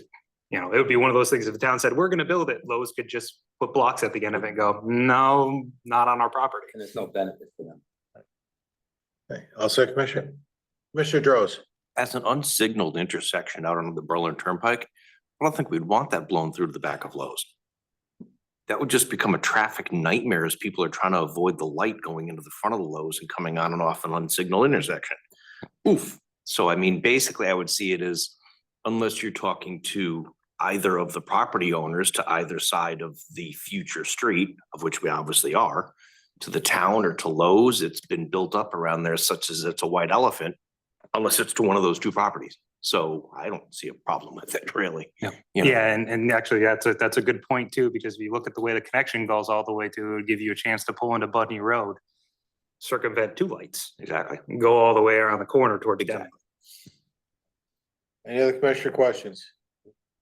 would be one of those things if the town said, we're gonna build it, Lowe's could just put blocks at the end of it and go, no, not on our property. And there's no benefit for them. Okay, also Commissioner. Commissioner Droz. As an unsignaled intersection out on the Berlin Turnpike, I don't think we'd want that blown through to the back of Lowe's. That would just become a traffic nightmare as people are trying to avoid the light going into the front of the Lowe's and coming on and off an unsignaled intersection. Oof. So I mean, basically I would see it as, unless you're talking to either of the property owners to either side of the future street, of which we obviously are, to the town or to Lowe's, it's been built up around there such as it's a white elephant, unless it's to one of those two properties. So I don't see a problem with it, really. Yeah. You know? Yeah, and actually that's a good point too, because if you look at the way the connection goes all the way to, it would give you a chance to pull into Budney Road, circumvent two lights, Exactly. go all the way around the corner towards them. Any other commissioner questions?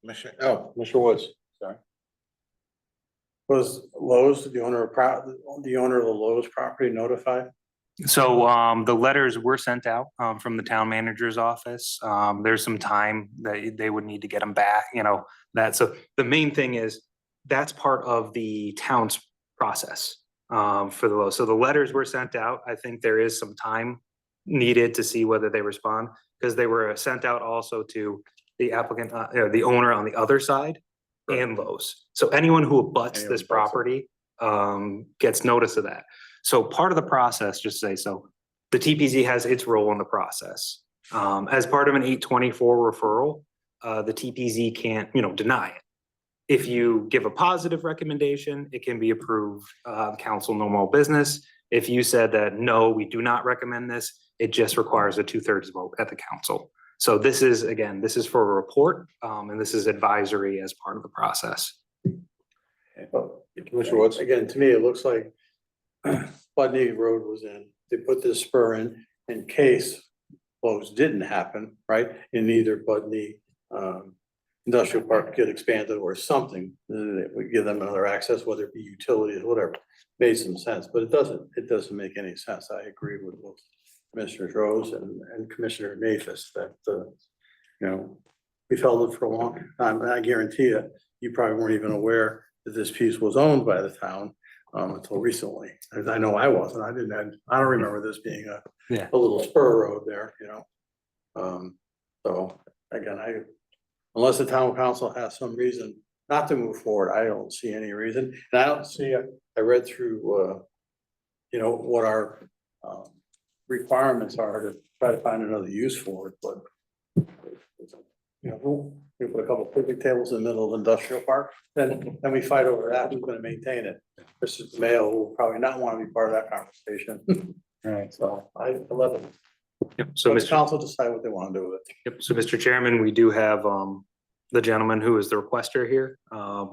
Commissioner Woods, sorry. Was Lowe's, the owner of the Lowe's property notified? So the letters were sent out from the town manager's office. There's some time that they would need to get them back, so the main thing is that's part of the town's process for the Lowe's. So the letters were sent out. I think there is some time needed to see whether they respond because they were sent out also to the applicant, the owner on the other side and Lowe's. So anyone who abuts this property gets notice of that. So part of the process, just say, so the TPZ has its role in the process. As part of an 824 referral, the TPZ can't, deny it. If you give a positive recommendation, it can be approved, council normal business. If you said that, no, we do not recommend this, it just requires a 2/3 vote at the council. So this is for a report, and this is advisory as part of the process. Commissioner Woods. Again, to me, it looks like Budney Road was in, they put this spur in case Lowe's didn't happen, right? In either Budney industrial park get expanded or something, then it would give them another access, whether it be utilities, whatever. Made some sense, but it doesn't make any sense. I agree with both Commissioner Rose and Commissioner Nafis that, we've held it for a long time. And I guarantee you probably weren't even aware that this piece was owned by the town until recently. As I know I wasn't, I don't remember this being a little spur road there, So again, unless the town council has some reason not to move forward, I don't see any reason. And I don't see, I read through, what our requirements are to try to find another use for it, but we put a couple of picnic tables in the middle of industrial park, then we fight over that, who's gonna maintain it. Mr. Mayo will probably not want to be part of that conversation. Right, so I love it. Yep, so Let the Mr. council decide what they want to do with it. Yep, so Mr. Chairman, we do have the gentleman who is the requester here.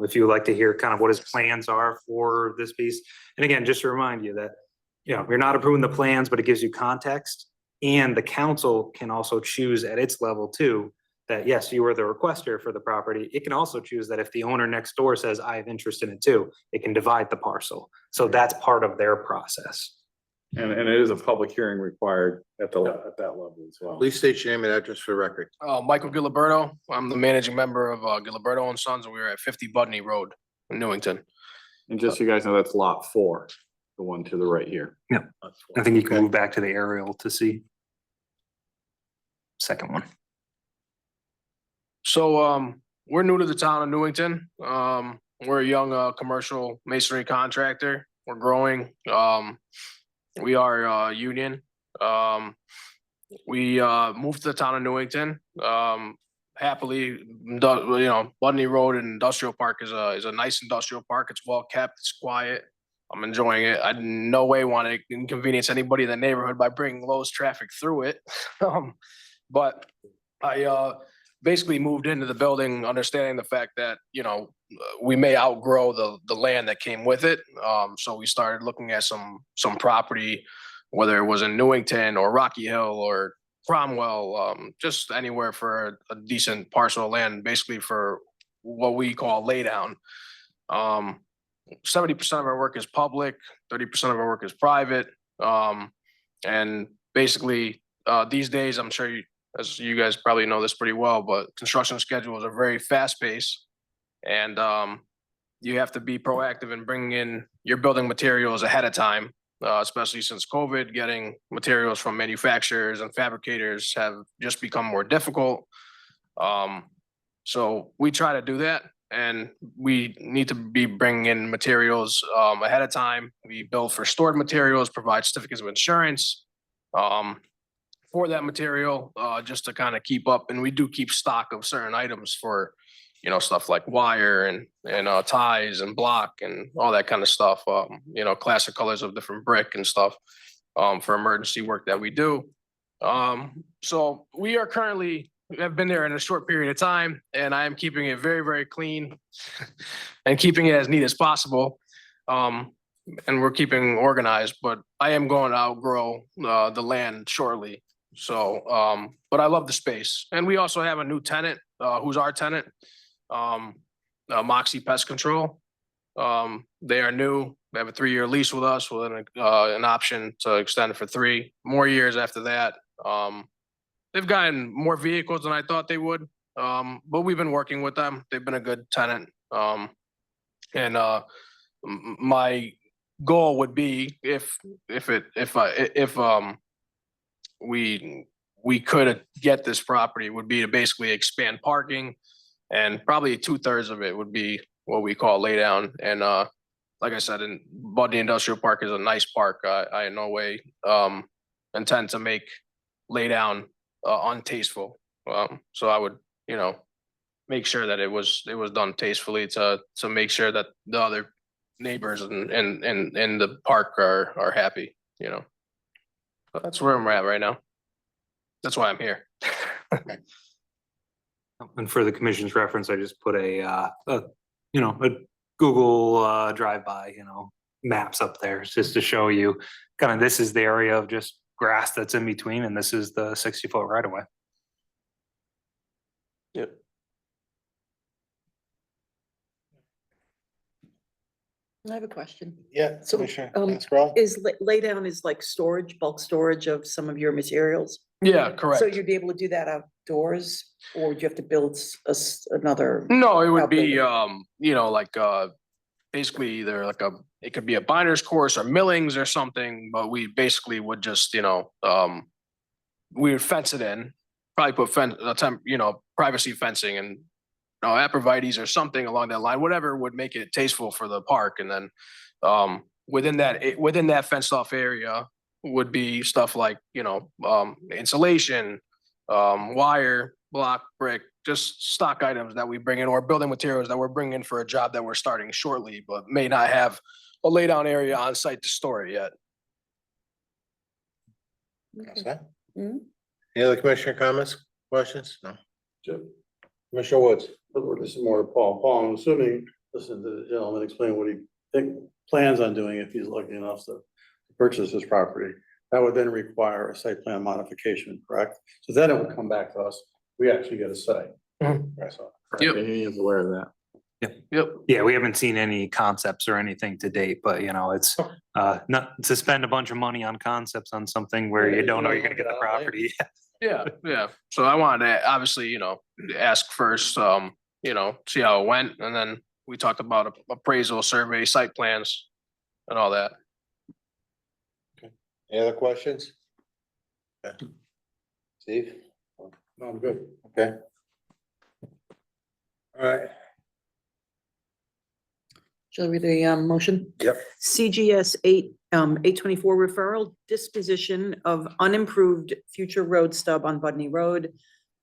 If you would like to hear kind of what his plans are for this piece. And again, just to remind you that, you know, you're not approving the plans, but it gives you context. And the council can also choose at its level too, that yes, you are the requester for the property. It can also choose that if the owner next door says, I have interest in it too, it can divide the parcel. So that's part of their process. And it is a public hearing required at that level as well. Please state your name and address for the record. Michael Giliberto. I'm the managing member of Giliberto and Sons, and we are at 50 Budney Road in Newington. And just so you guys know, that's lot 4, the one to the right here. I think you can Okay. move back to the aerial to see. Second one. So we're new to the town of Newington. We're a young commercial masonry contractor. We're growing. We are union. We moved to the town of Newington. Happily, Budney Road and Industrial Park is a nice industrial park. It's well kept. It's quiet. I'm enjoying it. I in no way want to inconvenience anybody in the neighborhood by bringing Lowe's traffic through it. But I basically moved into the building understanding the fact that, we may outgrow the land that came with it. So we started looking at some property, whether it was in Newington or Rocky Hill or Cromwell, just anywhere for a decent parcel of land, basically for what we call laydown. 70% of our work is public, 30% of our work is private. And basically, these days, I'm sure as you guys probably know this pretty well, but construction schedules are very fast paced. And you have to be proactive in bringing in your building materials ahead of time, especially since COVID, getting materials from manufacturers and fabricators have just become more difficult. So we try to do that. And we need to be bringing in materials ahead of time. We bill for stored materials, provide certificates of insurance for that material, just to kind of keep up. And we do keep stock of certain items for, stuff like wire and ties and block and all that kind of stuff. Classic colors of different brick and stuff for emergency work that we do. So we are currently have been there in a short period of time, and I am keeping it very, very clean and keeping it as neat as possible. And we're keeping organized, but I am going to outgrow the land shortly. So, but I love the space. And we also have a new tenant, who's our tenant, Moxie Pest Control. They are new. They have a 3-year lease with us with an option to extend it for 3 more years after that. They've gotten more vehicles than I thought they would, but we've been working with them. They've been a good tenant. And my goal would be if we could get this property would be to basically expand parking, and probably 2/3 of it would be what we call lay down. And like I said, Budney Industrial Park is a nice park. I in no way intend to make lay down untasteful. So I would, make sure that it was done tastefully to make sure that the other neighbors in the park are happy, But that's where I'm at right now. That's why I'm here. And for the commission's reference, I just put a Google drive-by, maps up there just to show you kind of this is the area of just grass that's in between, and this is the 60-foot right of way. Yep. I have a question. Yeah, So, Commissioner um, Maxwell? Is laydown is like storage, bulk storage of some of your materials? Yeah, correct. So you'd be able to do that outdoors, or would you have to build another? No, it would be, outbuilding? basically either it could be a binder's course or millings or something, but we basically would just, we would fence it in, probably put privacy fencing and aprovites or something along that line, whatever would make it tasteful for the park. And then within that fenced off area would be stuff like, insulation, wire, block, brick, just stock items that we bring in, or building materials that we're bringing in for a job that we're starting shortly, but may not have a lay down area on site to store it yet. Okay. Any other commissioner comments, questions? No. Commissioner Woods? This is more to Paul. Paul, I'm assuming, listen to the gentleman explain what he plans on doing if he's lucky enough to purchase this property. That would then require a site plan modification, correct? So then it would come back to us. We actually get a say. Right, so. Yep. He is aware of that. Yep. Yeah, we haven't seen any concepts or anything to date, but you know, it's not to spend a bunch of money on concepts on something where you don't know you're gonna get the property. Yeah, yeah. So I wanted to obviously, ask first, see how it went, and then we talked about appraisal, survey, site plans and all that. Any other questions? Okay. Steve? No, I'm good. Okay. All right. Shall I read the motion? Yep. CGS 824 referral disposition of unimproved future road stub on Budney Road,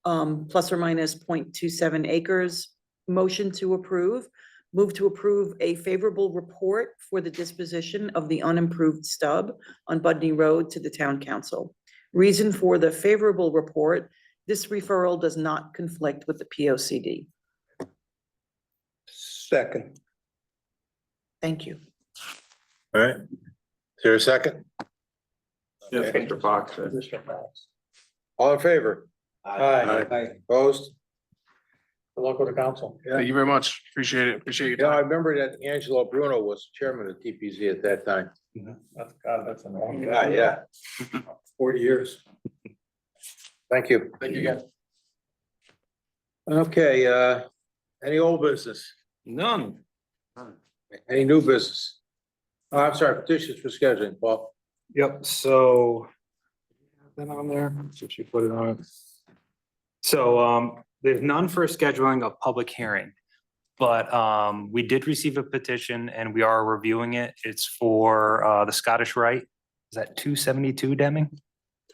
plus or minus 0.27 acres. Motion to approve. Move to approve a favorable report for the disposition of the unimproved stub on Budney Road to the town council. Reason for the favorable report: this referral does not conflict with the POCD. Second. Thank you. All right. Is there a second? Yes, Okay. Mr. Fox. Mr. Fox. All in favor? Aye. Opposed? Good luck with the council. Thank you very much. Appreciate it. Appreciate your Yeah, I time. remember that Angelo Bruno was chairman of TPZ at that time. That's a long. Yeah. 40 years. Thank you. Thank you again. Okay, any old business? None. Any new business? Oh, I'm sorry, petitions for scheduling, Paul. Yep, so. Then on there, so she put it on. So, there's none for scheduling a public hearing. But, we did receive a petition and we are reviewing it. It's for, the Scottish Rite. Is that 272 Deming?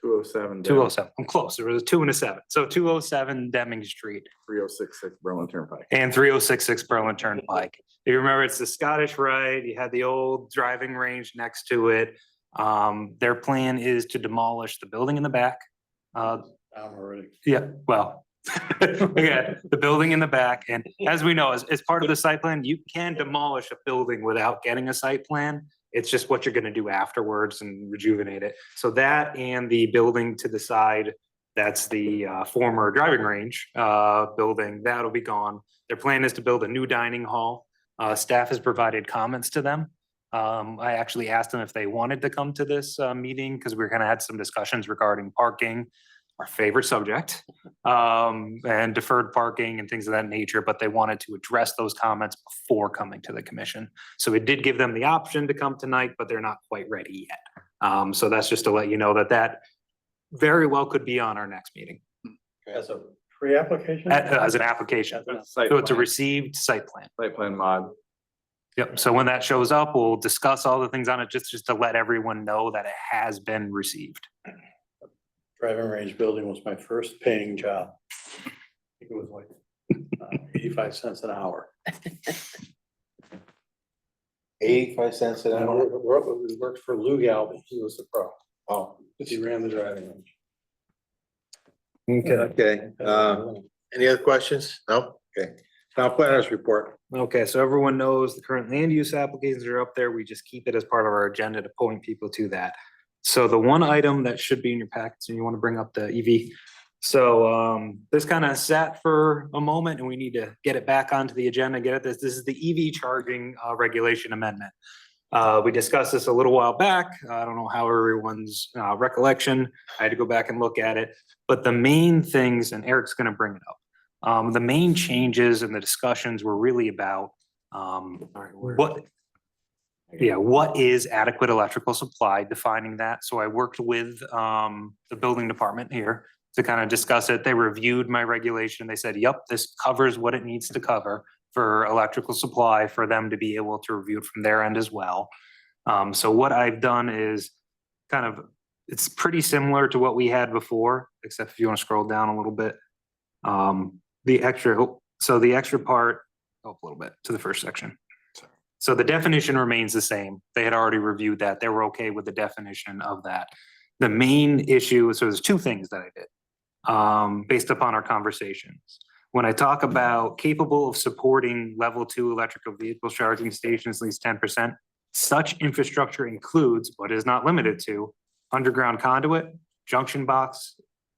207. 207, I'm close. There was a 2 and a 7. So 207 Deming Street 3066 Berlin Turnpike. and 3066 Berlin Turnpike. If you remember, it's the Scottish Rite. You had the old driving range next to it. Their plan is to demolish the building in the back. I'm already. Yeah, well, again, the building in the back. And as we know, as part of the site plan, you can demolish a building without getting a site plan. It's just what you're gonna do afterwards and rejuvenate it. So that and the building to the side, that's the former driving range building, that'll be gone. Their plan is to build a new dining hall. Staff has provided comments to them. I actually asked them if they wanted to come to this meeting because we're gonna have some discussions regarding parking, our favorite subject, and deferred parking and things of that nature, but they wanted to address those comments before coming to the commission. So it did give them the option to come tonight, but they're not quite ready yet. So that's just to let you know that that very well could be on our next meeting As a pre-application? as an application. Site So it's a plan- received site plan. Site plan mod. Yep. So when that shows up, we'll discuss all the things on it, just to let everyone know that it has been received. Driving range building was my first paying job. I think it was like 85 cents an hour. 85 cents an And hour. we worked for Lou Galvin, he was the pro. Oh, He ran the driving range. okay. Any other questions? No? Okay. Town planners report. Okay, so everyone knows the current land use applications are up there. We just keep it as part of our agenda to point people to that. So the one item that should be in your packets, and you want to bring up the EV. So this kind of sat for a moment and we need to get it back onto the agenda, get it. This is the EV charging regulation amendment. We discussed this a little while back. I don't know how everyone's recollection. I had to go back and look at it. But the main things, and Eric's going to bring it up. The main changes and the discussions were really about what is adequate electrical supply, defining that. So I worked with the building department here to kind of discuss it. They reviewed my regulation. They said, yep, this covers what it needs to cover for electrical supply for them to be able to review it from their end as well. So what I've done is kind of, it's pretty similar to what we had before, except if you want to scroll down a little bit. The extra part, up a little bit to the first section. So the definition remains the same. They had already reviewed that. They were okay with the definition of that. The main issue, so there's two things that I did, based upon our conversations. When I talk about capable of supporting level 2 electrical vehicle charging stations, at least 10%, such infrastructure includes, but is not limited to, underground conduit, junction box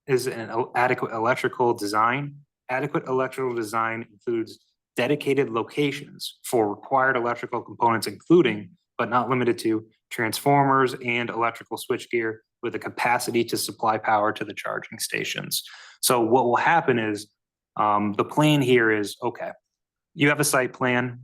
is an adequate electrical design. Adequate electrical design includes dedicated locations for required electrical components, including, but not limited to, transformers and electrical switchgear with the capacity to supply power to the charging stations. So what will happen is, the plan here is, okay, you have a site plan,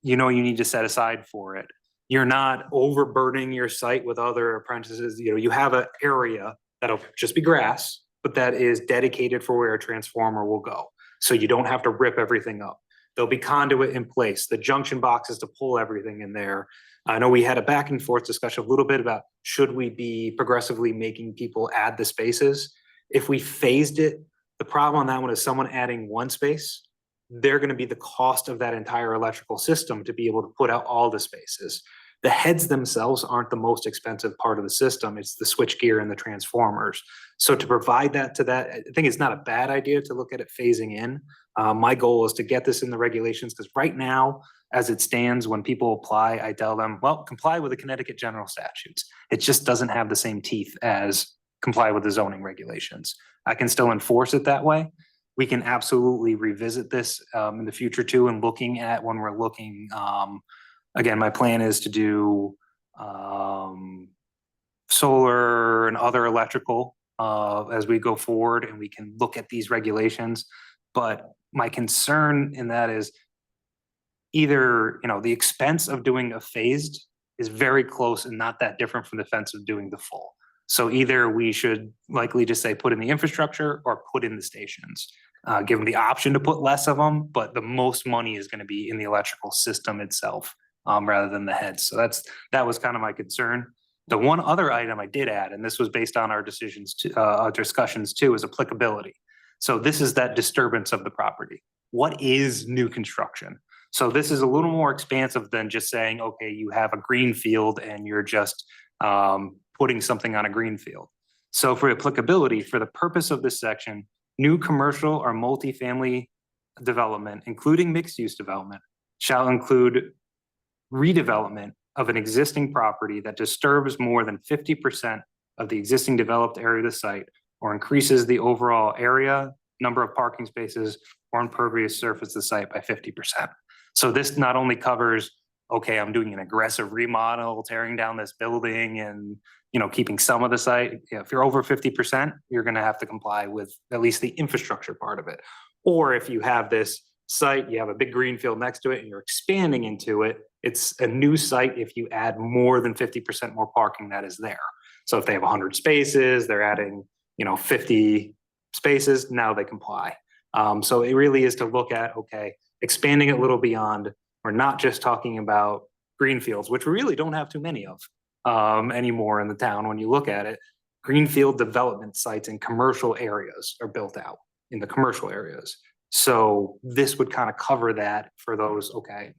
you know you need to set aside for it. You're not overburdening your site with other apprentices, you know, you have an area that'll just be grass, but that is dedicated for where a transformer will go. So you don't have to rip everything up. There'll be conduit in place, the junction boxes to pull everything in there. I know we had a back and forth discussion a little bit about should we be progressively making people add the spaces? If we phased it, the problem on that one is someone adding one space, they're gonna be the cost of that entire electrical system to be able to put out all the spaces. The heads themselves aren't the most expensive part of the system, it's the switchgear and the transformers. So to provide that to that, I think it's not a bad idea to look at it phasing in. My goal is to get this in the regulations, because right now, as it stands, when people apply, I tell them, well, comply with the Connecticut general statutes. It just doesn't have the same teeth as comply with the zoning regulations. I can still enforce it that way. We can absolutely revisit this in the future too, and looking at when we're looking, again, my plan is to do solar and other electrical as we go forward, and we can look at these regulations. But my concern in that is either, you know, the expense of doing a phased is very close and not that different from the expense of doing the full. So either we should likely just say put in the infrastructure or put in the stations. Give them the option to put less of them, but the most money is going to be in the electrical system itself rather than the heads. So that was kind of my concern. The one other item I did add, and this was based on our decisions to our discussions too, is applicability. So this is that disturbance of the property. What is new construction? So this is a little more expansive than just saying, okay, you have a green field and you're just putting something on a green field. So for applicability, for the purpose of this section, new commercial or multifamily development, including mixed-use development, shall include redevelopment of an existing property that disturbs more than 50% of the existing developed area of the site or increases the overall area, number of parking spaces, or impervious surface of the site by 50%. So this not only covers, okay, I'm doing an aggressive remodel, tearing down this building and, you know, keeping some of the site. If you're over 50%, you're going to have to comply with at least the infrastructure part of it. Or if you have this site, you have a big green field next to it and you're expanding into it, it's a new site if you add more than 50% more parking that is there. So if they have 100 spaces, they're adding, you know, 50 spaces, now they comply. So it really is to look at, okay, expanding it a little beyond. We're not just talking about greenfields, which we really don't have too many of anymore in the town. When you look at it, greenfield development sites in commercial areas are built out in the commercial areas. So this would kind of cover that for those, okay,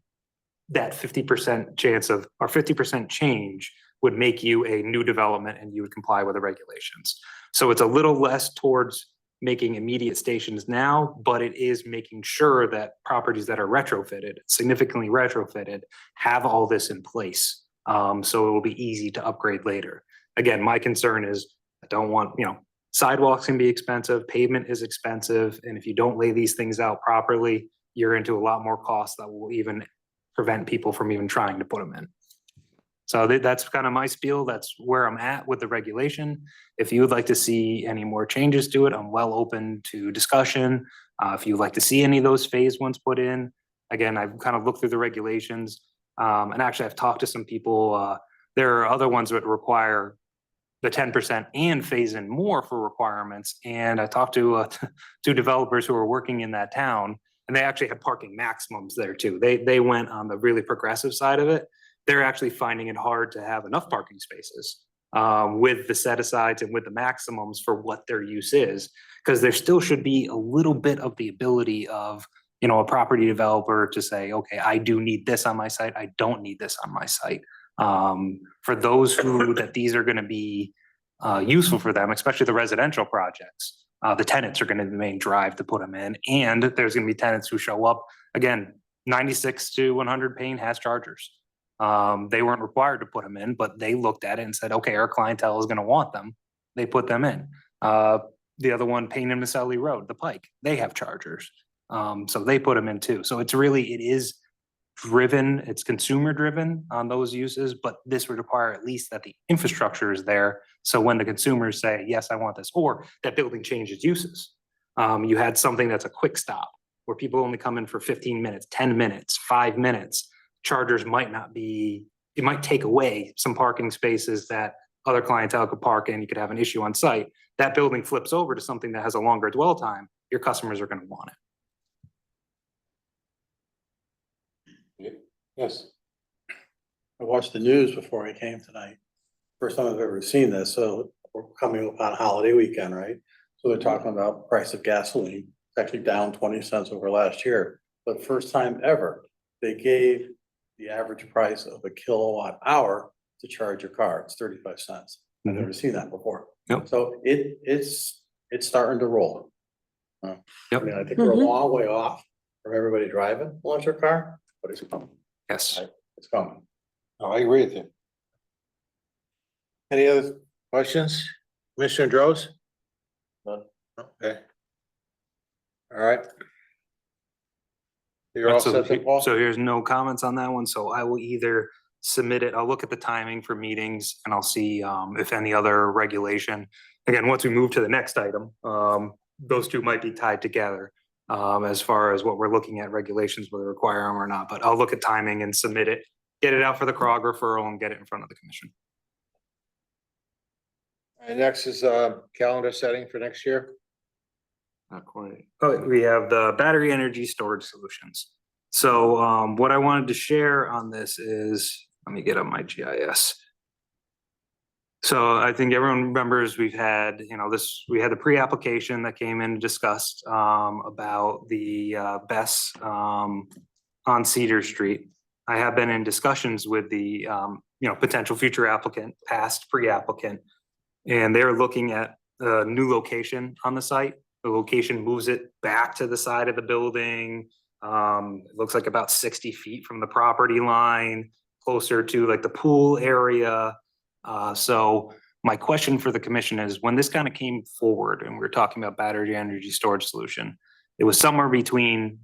that 50% chance of, or 50% change would make you a new development and you would comply with the regulations. So it's a little less towards making immediate stations now, but it is making sure that properties that are retrofitted, significantly retrofitted, have all this in place. So it will be easy to upgrade later. Again, my concern is I don't want, you know, sidewalks can be expensive, pavement is expensive, and if you don't lay these things out properly, you're into a lot more costs that will even prevent people from even trying to put them in. So that's kind of my spiel. That's where I'm at with the regulation. If you would like to see any more changes to it, I'm well open to discussion. If you'd like to see any of those phase ones put in, again, I've kind of looked through the regulations. And actually I've talked to some people. There are other ones that require the 10% and phase in more for requirements. And I talked to two developers who are working in that town, and they actually have parking maximums there too. They went on the really progressive side of it. They're actually finding it hard to have enough parking spaces with the set asides and with the maximums for what their use is, because there still should be a little bit of the ability of, you know, a property developer to say, okay, I do need this on my site. I don't need this on my site. For those who that these are going to be useful for them, especially the residential projects. The tenants are gonna be the main drive to put them in, and there's gonna be tenants who show up. Again, 96 to 100 Payne has chargers. They weren't required to put them in, but they looked at it and said, okay, our clientele is gonna want them. They put them in. The other one, Payne and Maselli Road, the Pike, they have chargers. So they put them in too. So it is driven, it's consumer driven on those uses, but this would require at least that the infrastructure is there. So when the consumers say, yes, I want this, or that building changes uses. You had something that's a quick stop where people only come in for 15 minutes, 10 minutes, 5 minutes. Chargers might not be, it might take away some parking spaces that other clientele could park in. You could have an issue on site. That building flips over to something that has a longer dwell time. Your customers are going to want it. Yes. I watched the news before I came tonight. First time I've ever seen this, so we're coming up on holiday weekend, right? So they're talking about price of gasoline, it's actually down 20 cents over last year. But first time ever, they gave the average price of a kilowatt hour to charge your car. It's 35 cents. I've never seen that before. Yep. So it's starting to roll. I Yep. mean, I think we're a long way off from everybody driving an electric car, but it's coming. Yes. It's coming. Oh, I agree with you. Any other questions? Commissioner Droz? None. Okay. All right. You're all set then, Paul? So here's no comments on that one. So I will either submit it, I'll look at the timing for meetings and I'll see if any other regulation. Again, once we move to the next item, those two might be tied together as far as what we're looking at regulations, whether require them or not. But I'll look at timing and submit it, get it out for the CROG referral and get it in front of the commission. And next is calendar setting for next year. Not quite. Oh, we have the battery energy storage solutions. So what I wanted to share on this is, let me get up my GIS. So I think everyone remembers we've had, we had the pre-application that came in and discussed about the BESS on Cedar Street. I have been in discussions with the potential future applicant, past pre-applicant, and they're looking at a new location on the site. The location moves it back to the side of the building. It looks like about 60 feet from the property line, closer to like the pool area. So my question for the commission is, when this kind of came forward and we were talking about battery energy storage solution, it was somewhere between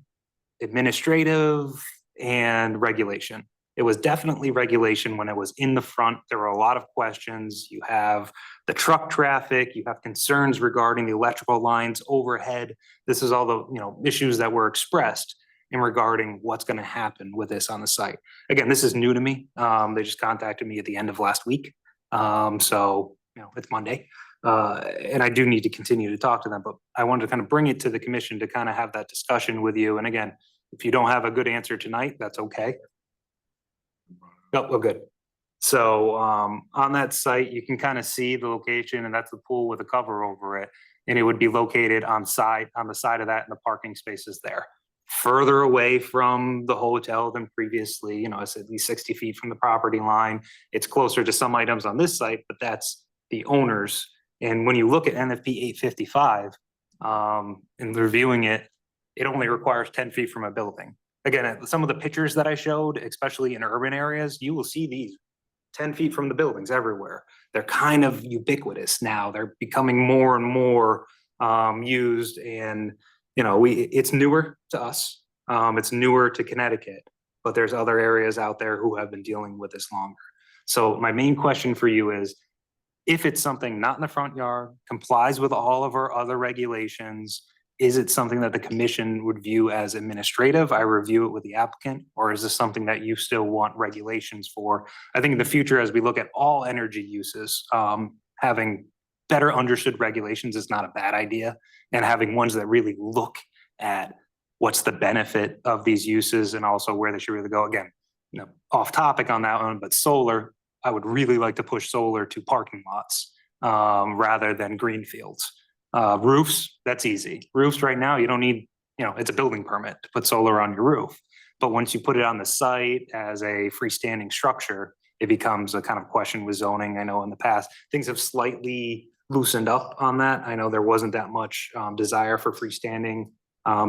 administrative and regulation. It was definitely regulation when it was in the front. There were a lot of questions. You have the truck traffic, you have concerns regarding the electrical lines overhead. This is all the issues that were expressed in regarding what's going to happen with this on the site. Again, this is new to me. They just contacted me at the end of last week. So it's Monday. And I do need to continue to talk to them, but I wanted to kind of bring it to the commission to kind of have that discussion with you. And again, if you don't have a good answer tonight, that's okay. Nope, we're good. So on that site, you can kind of see the location, and that's the pool with a cover over it. And it would be located on the side of that, and the parking spaces there. Further away from the hotel than previously, it's at least 60 feet from the property line. It's closer to some items on this site, but that's the owners. And when you look at NFP 855 and reviewing it, it only requires 10 feet from a building. Again, some of the pictures that I showed, especially in urban areas, you will see these 10 feet from the buildings everywhere. They're kind of ubiquitous now. They're becoming more and more used, and it's newer to us. It's newer to Connecticut, but there's other areas out there who have been dealing with this longer. So my main question for you is, if it's something not in the front yard, complies with all of our other regulations, is it something that the commission would view as administrative? I review it with the applicant, or is this something that you still want regulations for? I think in the future, as we look at all energy uses, having better understood regulations is not a bad idea, and having ones that really look at what's the benefit of these uses and also where they should really go. Again, off topic on that one, but solar, I would really like to push solar to parking lots rather than green fields. Roofs, that's easy. Roofs right now, you don't need, it's a building permit to put solar on your roof. But once you put it on the site as a freestanding structure, it becomes a kind of question with zoning. I know in the past, things have slightly loosened up on that. I know there wasn't that much desire for freestanding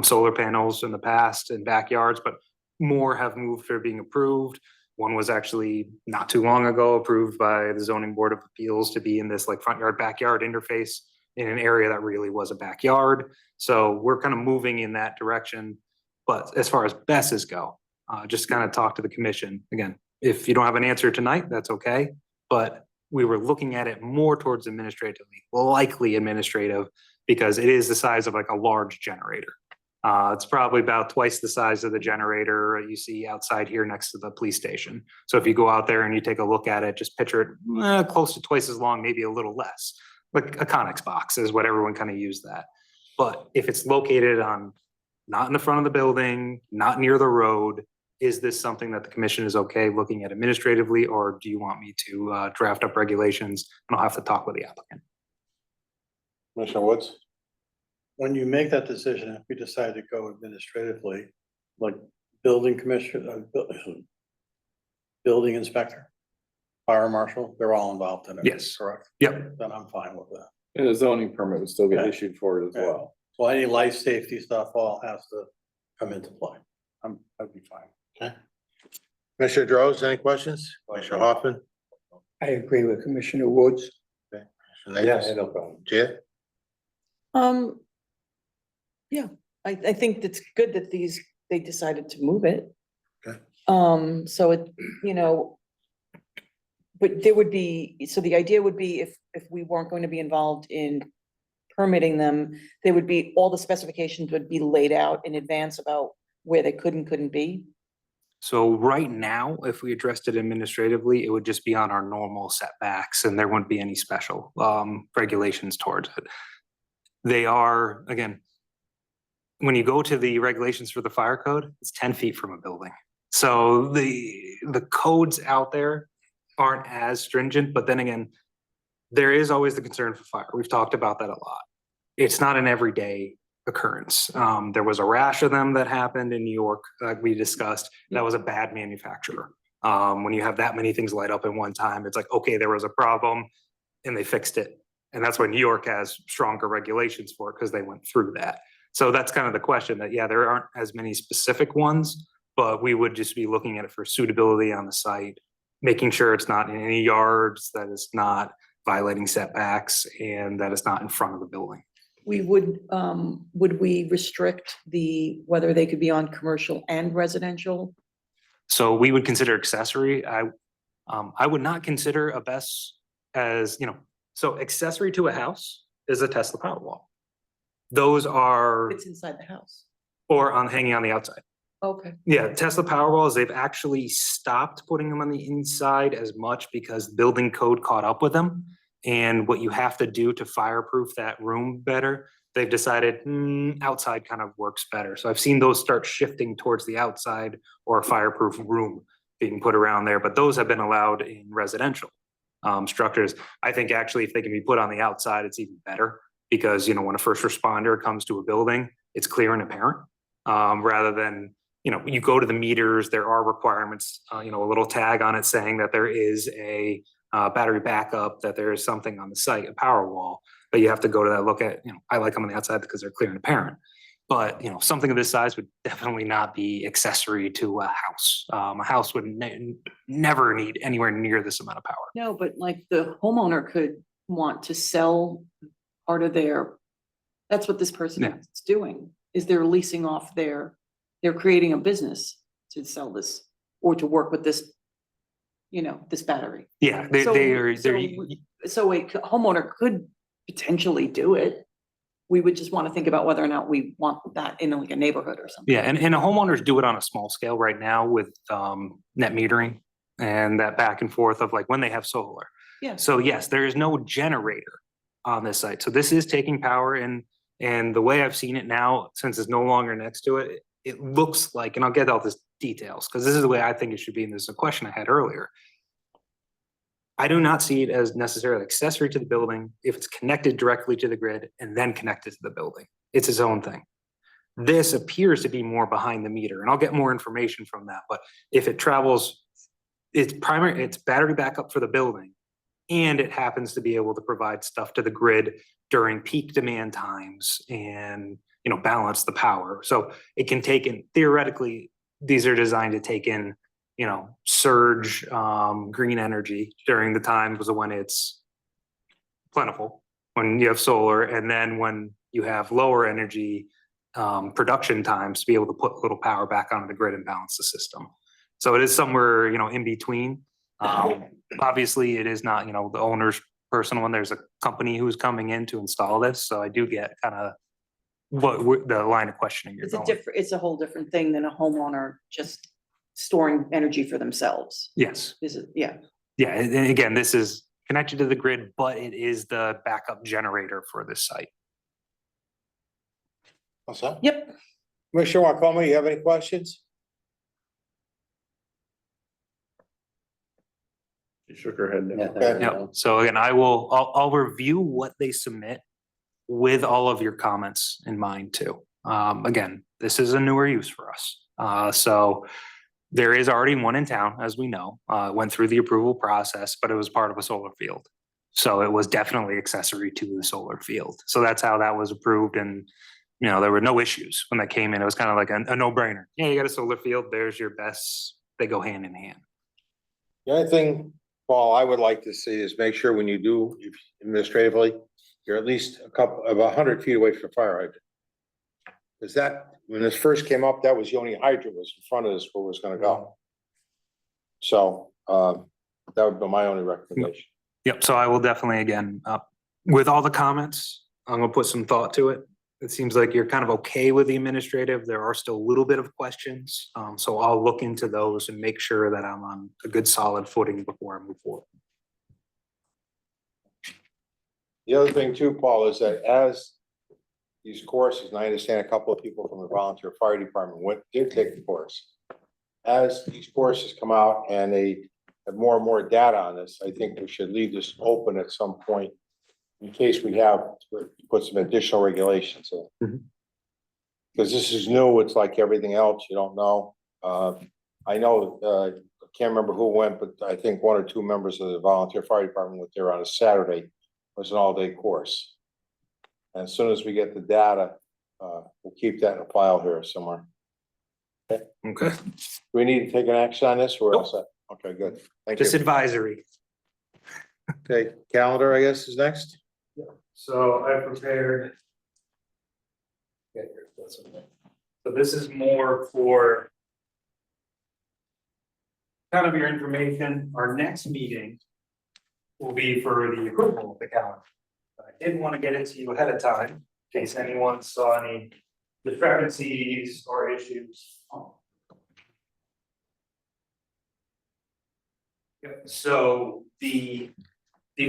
solar panels in the past in backyards, but more have moved for being approved. One was actually not too long ago approved by the zoning board of appeals to be in this like front yard, backyard interface in an area that really was a backyard. So we're kind of moving in that direction. But as far as BESS go, just kind of talk to the commission. Again, if you don't have an answer tonight, that's okay. But we were looking at it more towards administratively, likely administrative, because it is the size of like a large generator. It's probably about twice the size of the generator you see outside here next to the police station. So if you go out there and you take a look at it, just picture it close to twice as long, maybe a little less. Like a Conex box is what everyone kind of used that. But if it's located on, not in the front of the building, not near the road, is this something that the commission is okay looking at administratively, or do you want me to draft up regulations and I'll have to talk with the applicant? Commissioner Woods? When you make that decision, if we decide to go administratively, like building commissioner, building inspector, fire marshal, they're all involved in it. Yes. Correct? Yep. Then I'm fine with that. And a zoning permit would still get Yeah. issued for it as Yeah. well. So any life safety stuff all has to come into play. I'd be fine. Okay. Commissioner Droz, any questions? Commissioner Hoffman? I agree with Commissioner Woods. Yeah, no problem. Jay? Yeah, I think it's good that they decided to move it. Okay. So it, you know, but there would be, so the idea would be if we weren't going to be involved in permitting them, there would be, all the specifications would be laid out in advance about where they could and couldn't be. So right now, if we addressed it administratively, it would just be on our normal setbacks and there wouldn't be any special regulations towards it. They are, again, when you go to the regulations for the fire code, it's 10 feet from a building. So the codes out there aren't as stringent, but then again, there is always the concern for fire. We've talked about that a lot. It's not an everyday occurrence. There was a rash of them that happened in New York, like we discussed. That was a bad manufacturer. When you have that many things light up at one time, it's like, okay, there was a problem and they fixed it. And that's why New York has stronger regulations for it, because they went through that. So that's kind of the question that, yeah, there aren't as many specific ones, but we would just be looking at it for suitability on the site, making sure it's not in any yards, that it's not violating setbacks, and that it's not in front of the building. We would we restrict whether they could be on commercial and residential? So we would consider accessory. I would not consider a BESS as, so accessory to a house is a Tesla Powerwall. Those are, It's inside the house. or on hanging on the outside. Okay. Yeah, Tesla Powerwalls, they've actually stopped putting them on the inside as much because building code caught up with them. And what you have to do to fireproof that room better, they've decided outside kind of works better. So I've seen those start shifting towards the outside or a fireproof room being put around there, but those have been allowed in residential structures. I think actually if they can be put on the outside, it's even better because, when a first responder comes to a building, it's clear and apparent rather than, you go to the meters, there are requirements, a little tag on it saying that there is a battery backup, that there is something on the site, a power wall, but you have to go to that, look at, I like them on the outside because they're clear and apparent. But, something of this size would definitely not be accessory to a house. A house would never need anywhere near this amount of power. No, but like the homeowner could want to sell part of that's what this person Yeah. is doing, is they're leasing off they're creating a business to sell this or to work with this, this battery. Yeah, So- they're, So a homeowner could potentially do it. We would just want to think about whether or not we want that in like a neighborhood or something. yeah, and homeowners do it on a small scale right now with net metering and that back and forth of like when they have solar. Yeah. So yes, there is no generator on this site. So this is taking power and the way I've seen it now, since it's no longer next to it, it looks like, and I'll get all this details, because this is the way I think it should be, and this is a question I had earlier. I do not see it as necessarily accessory to the building if it's connected directly to the grid and then connected to the building. It's its own thing. This appears to be more behind the meter, and I'll get more information from that, but if it travels it's battery backup for the building. And it happens to be able to provide stuff to the grid during peak demand times and, balance the power. So it can take in, theoretically, these are designed to take in, surge, green energy during the times of when it's plentiful, when you have solar, and then when you have lower energy, production times to be able to put a little power back onto the grid and balance the system. So it is somewhere, in between. Obviously, it is not, the owner's personal one. There's a company who's coming in to install this, so I do get kind of the line of questioning you're going. It's a whole different thing than a homeowner just storing energy for themselves. Yes, Is it? Yeah. yeah, and again, this is connected to the grid, but it is the backup generator for this site. What's that? Yep. Commissioner Wacoma, you have any questions? She shook her head no. Okay. Yeah, so again, I'll review what they submit with all of your comments in mind too. Again, this is a newer use for us. So there is already one in town, as we know, went through the approval process, but it was part of a solar field. So it was definitely accessory to the solar field. So that's how that was approved. And, there were no issues when that came in. It was kind of like a no-brainer. Yeah, you got a solar field, there's your best, they go hand in hand. The only thing, Paul, I would like to see is make sure when you do administratively, you're at least a couple of 100 feet away from the fire hydrant. Because that, when this first came up, that was the only hydrant was in front of us where it was gonna go. So, that would be my only recommendation. Yep, so I will definitely, again, with all the comments, I'm gonna put some thought to it. It seems like you're kind of okay with the administrative. There are still a little bit of questions. So I'll look into those and make sure that I'm on a good solid footing before I move forward. The other thing too, Paul, is that as these courses, and I understand a couple of people from the volunteer fire department did take the course. As these courses come out and they have more and more data on this, I think we should leave this open at some point in case we have to put some additional regulations in. Mhm. Because this is new, it's like everything else, you don't know. I know, I can't remember who went, but I think one or two members of the volunteer fire department went there on a Saturday. It was an all-day course. And as soon as we get the data, we'll keep that in a file here somewhere. Okay. Do we need to take an action on this or else? Okay, good. Thank Just you. advisory. Okay, calendar, I guess, is next. So I prepared. So this is more for kind of your information. Our next meeting will be for the approval of the calendar. I didn't want to get it to you ahead of time in case anyone saw any discrepancies or issues. So the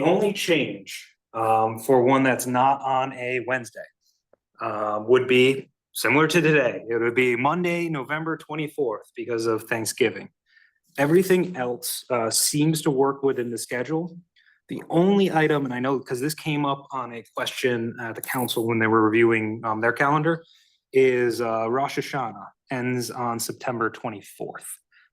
only change for one that's not on a Wednesday would be similar to today. It would be Monday, November 24th because of Thanksgiving. Everything else seems to work within the schedule. The only item, and I know because this came up on a question at the council when they were reviewing their calendar, is Rosh Hashanah ends on September 24th.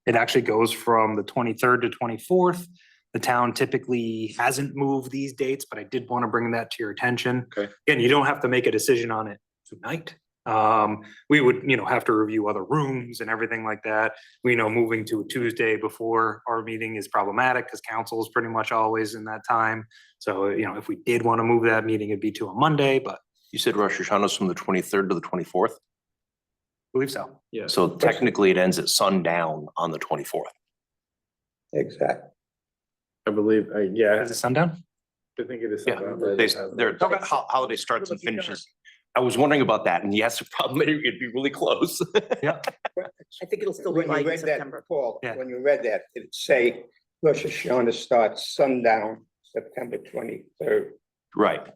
It actually goes from the 23rd to 24th. The town typically hasn't moved these dates, but I did want to bring that to your attention. Okay. Again, you don't have to make a decision on it tonight. We would, have to review other rooms and everything like that. We know moving to a Tuesday before our meeting is problematic because council is pretty much always in that time. So, if we did want to move that meeting, it'd be to a Monday, but You said Rosh Hashanah's from the 23rd to the 24th? I believe so. Yeah. So technically it ends at sundown on the 24th. Exactly. I believe, yeah, Is it sundown? I think it is. Yeah, their holiday starts and finishes. I was wondering about that, and yes, probably it'd be really close. Yeah. I think it'll still be When you light in read that, September. Paul, Yeah. when you read that, did it say Rosh Hashanah starts sundown September 23rd, Right.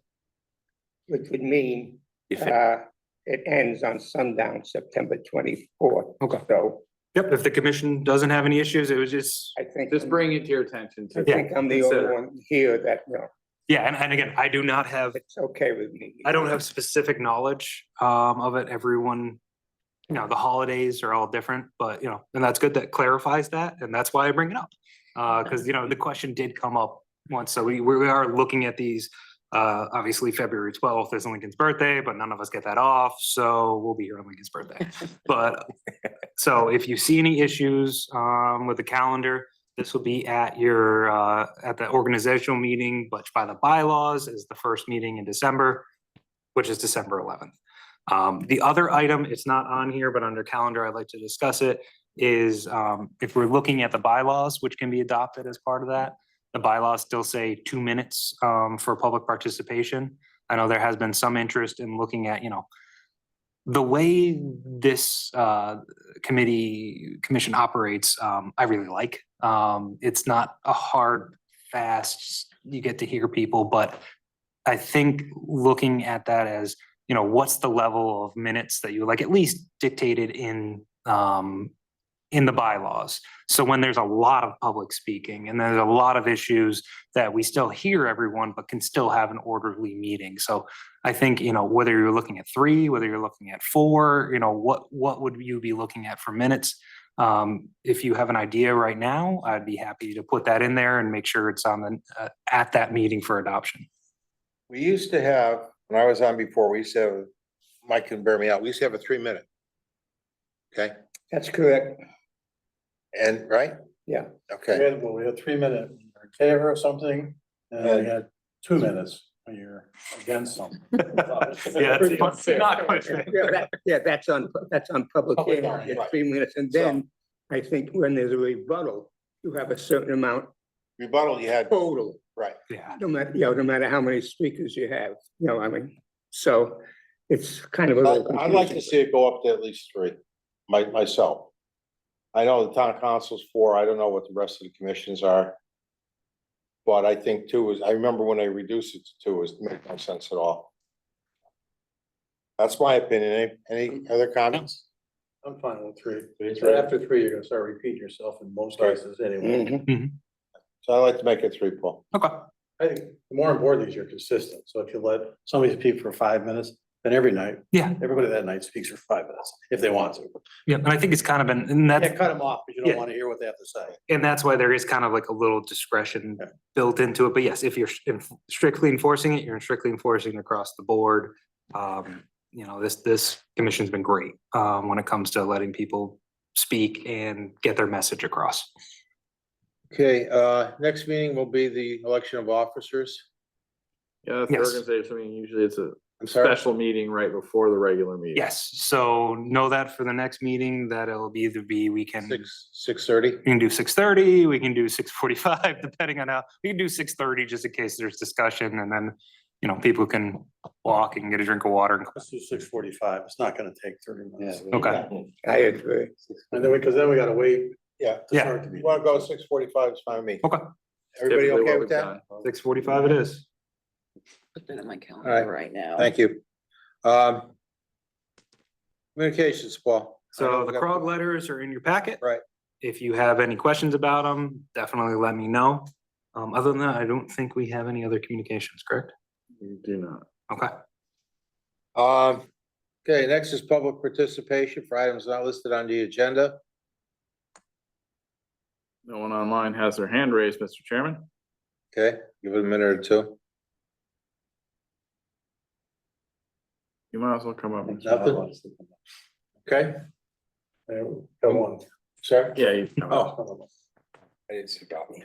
which would mean If it, it ends on sundown September 24th. Okay. So Yep, if the commission doesn't have any issues, it was just, I think. Just bring it to your attention. I think I'm the only one here that, yeah, and again, I do not have, it's okay with me. I don't have specific knowledge of it. Everyone, the holidays are all different, but and that's good that clarifies that, and that's why I bring it up. Because, the question did come up once, so we are looking at these. Obviously, February 12th is Lincoln's birthday, but none of us get that off, so we'll be here on Lincoln's birthday. But, so if you see any issues with the calendar, this will be at your, at the organizational meeting, but by the bylaws is the first meeting in December, which is December 11th. The other item, it's not on here, but under calendar, I'd like to discuss it, is if we're looking at the bylaws, which can be adopted as part of that, the bylaws still say 2 minutes for public participation. I know there has been some interest in looking at, the way this commission operates, I really like. It's not a hard, fast, you get to hear people, but I think looking at that as, what's the level of minutes that you like, at least dictated in the bylaws. So when there's a lot of public speaking and there's a lot of issues that we still hear everyone, but can still have an orderly meeting. So I think, whether you're looking at 3, whether you're looking at 4, what would you be looking at for minutes? If you have an idea right now, I'd be happy to put that in there and make sure it's on the, at that meeting for adoption. We used to have, when I was on before, we used to have, Mike can bear me out, we used to have a 3-minute. Okay, That's correct. and, right? Yeah. Okay, We had 3 minutes when you're in favor of something, and we had 2 minutes when you're against something. Yeah, it's not quite fair. That's on public Public hearing, hearing, it's right. 3 minutes, and then I think when there's a rebuttal, you have a certain amount rebuttal, you had, total, right, Yeah. no matter how many speakers you have, so it's kind of a little I'd like to confusing. see it go up to at least 3, myself. I know the town council's 4, I don't know what the rest of the commissions are. But I think 2 is, I remember when they reduced it to 2, it made no sense at all. That's my opinion. Any other comments? I'm fine with 3. So after 3, you're gonna start repeating yourself in most cases anyway. Mhm. So I'd like to make it 3, Paul. Okay. I think the more important is you're consistent. So if you let somebody speak for 5 minutes, then every night, Yeah. everybody that night speaks for 5 minutes, if they want to. Yeah, and I think it's kind of been, and that's, Yeah, cut them off, because you Yeah. don't want to hear what they have to say. and that's why there is kind of like a little discretion Yeah. built into it. But yes, if you're strictly enforcing it, you're strictly enforcing it across the board. This commission's been great when it comes to letting people speak and get their message across. Okay, next meeting will be the election of officers. Yeah, that's the Yes. organization. I mean, usually it's a I'm sorry, special meeting right before the regular meeting. Yes, so know that for the next meeting, that it'll either be, we can 6:30. we can do 6:30, we can do 6:45, depending on how, we can do 6:30 just in case there's discussion, and then, people can walk and get a drink of water. Let's do 6:45. It's not gonna take 30 minutes. Okay. I agree. And then, because then we gotta wait Yeah, to Yeah. start the you meeting. wanna go 6:45, it's fine with me. Okay. Everybody Typically okay what with we've that? done. 6:45 it is. Put that in my All right. calendar right now. Thank you. Communications, Paul. I know So we the got- CROG letters are in your packet. Right. If you have any questions about them, definitely let me know. Other than that, I don't think we have any other communications, correct? We do not. Okay. Okay, next is public participation for items not listed on the agenda. No one online has their hand raised, Mr. Chairman. Okay, give it a minute or 2. You might as well come up. Nothing? Okay, Come on. sir? Yeah. you can come up. Oh, I didn't see about me.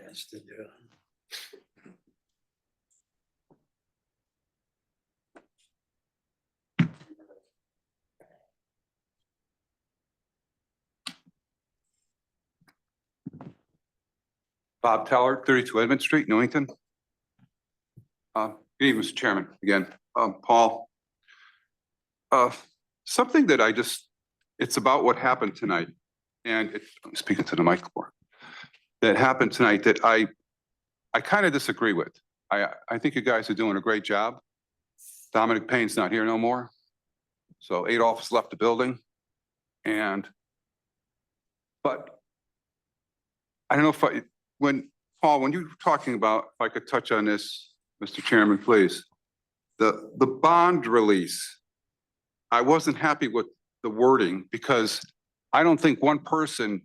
Bob Teller, 32 Edmund Street, Newington. Good evening, Mr. Chairman, again, Paul. Something that it's about what happened tonight, and I'm speaking to the mic more. That happened tonight that I kind of disagree with. I think you guys are doing a great job. Dominic Payne's not here no more. So Adolph has left the building. But I don't know if Paul, when you're talking about, if I could touch on this, Mr. Chairman, please. The bond release, I wasn't happy with the wording because I don't think one person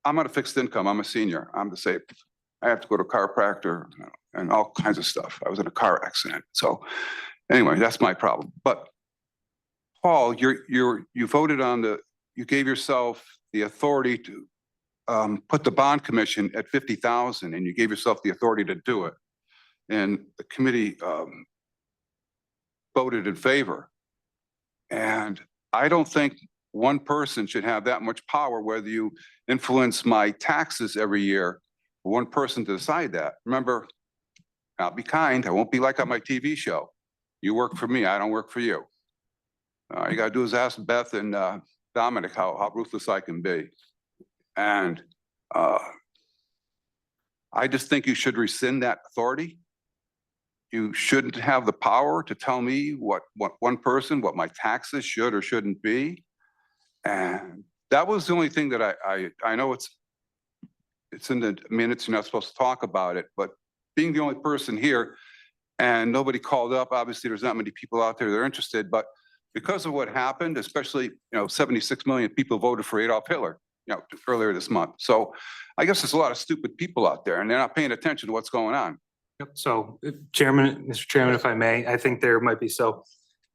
I'm on a fixed income. I'm a senior. I'm disabled. I have to go to chiropractor and all kinds of stuff. I was in a car accident. So anyway, that's my problem. But Paul, you voted on you gave yourself the authority to put the bond commission at 50,000 and you gave yourself the authority to do it. And the committee voted in favor. And I don't think one person should have that much power, whether you influence my taxes every year, for one person to decide that. Remember, I'll be kind. I won't be like on my TV show. You work for me. I don't work for you. All you gotta do is ask Beth and Dominic how ruthless I can be. And I just think you should rescind that authority. You shouldn't have the power to tell me what one person, what my taxes should or shouldn't be. And that was the only thing that I know it's in the minutes, you're not supposed to talk about it, but being the only person here and nobody called up, obviously there's not many people out there that are interested, but because of what happened, especially, 76 million people voted for Adolf Hitler, earlier this month. So I guess there's a lot of stupid people out there and they're not paying attention to what's going on. Yep. So Mr. Chairman, if I may, I think there might be, so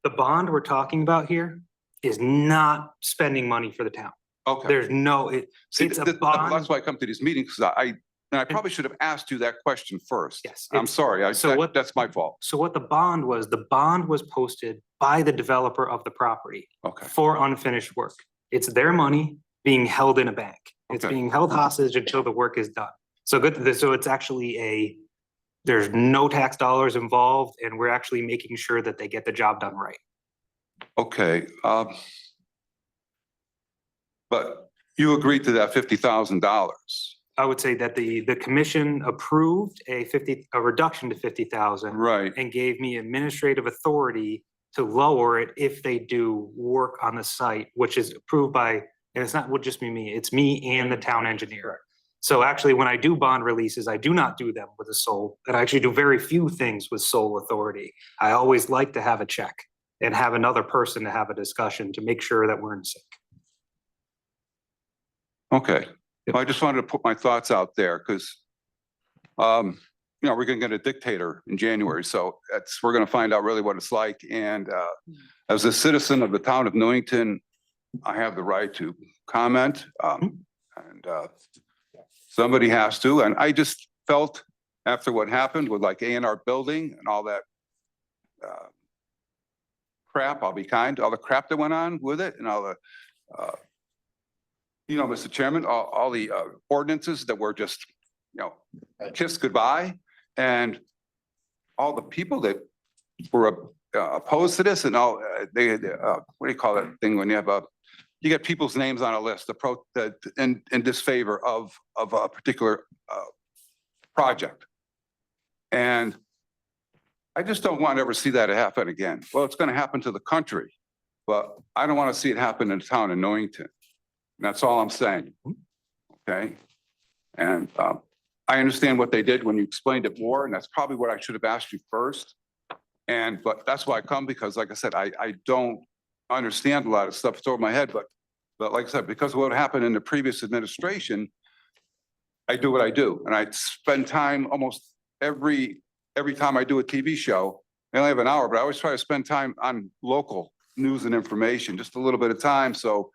the bond we're talking about here is not spending money for the town. Okay. There's no, See, it's a that's bond. why I come to these meetings, because I probably should have asked you that question first. Yes. I'm sorry. That's my fault. So what the bond was posted by the developer of the property Okay. for unfinished work. It's their money being held in a bank. It's Okay. being held hostage until the work is done. So so it's actually there's no tax dollars involved and we're actually making sure that they get the job done right. Okay. But you agreed to that $50,000. I would say that the commission approved a reduction to 50,000 Right. and gave me administrative authority to lower it if they do work on the site, which is approved by, and it's not would just be me, it's me and the town engineer. So actually, when I do bond releases, I do not do them with a sole, and I actually do very few things with sole authority. I always like to have a check and have another person to have a discussion to make sure that we're in sync. Okay. Well, I just wanted to put my thoughts out there because, we're going to get a dictator in January. So we're going to find out really what it's like. And as a citizen of the town of Newington, I have the right to comment. And somebody has to. And I just felt after what happened with like A&R building and all that crap, I'll be kind, all the crap that went on with it and all the, Mr. Chairman, all the ordinances that were just, kissed goodbye, and all the people that were opposed to this and all, what do you call that thing when you have you get people's names on a list, in disfavor of a particular project. And I just don't want to ever see that happen again. Well, it's going to happen to the country, but I don't want to see it happen in the town of Newington. And that's all I'm saying. Okay. And I understand what they did when you explained it more, and that's probably what I should have asked you first. But that's why I come, because like I said, I don't understand a lot of stuff. It's over my head, but like I said, because of what happened in the previous administration, I do what I do. And I spend time almost every time I do a TV show. I only have an hour, but I always try to spend time on local news and information, just a little bit of time. So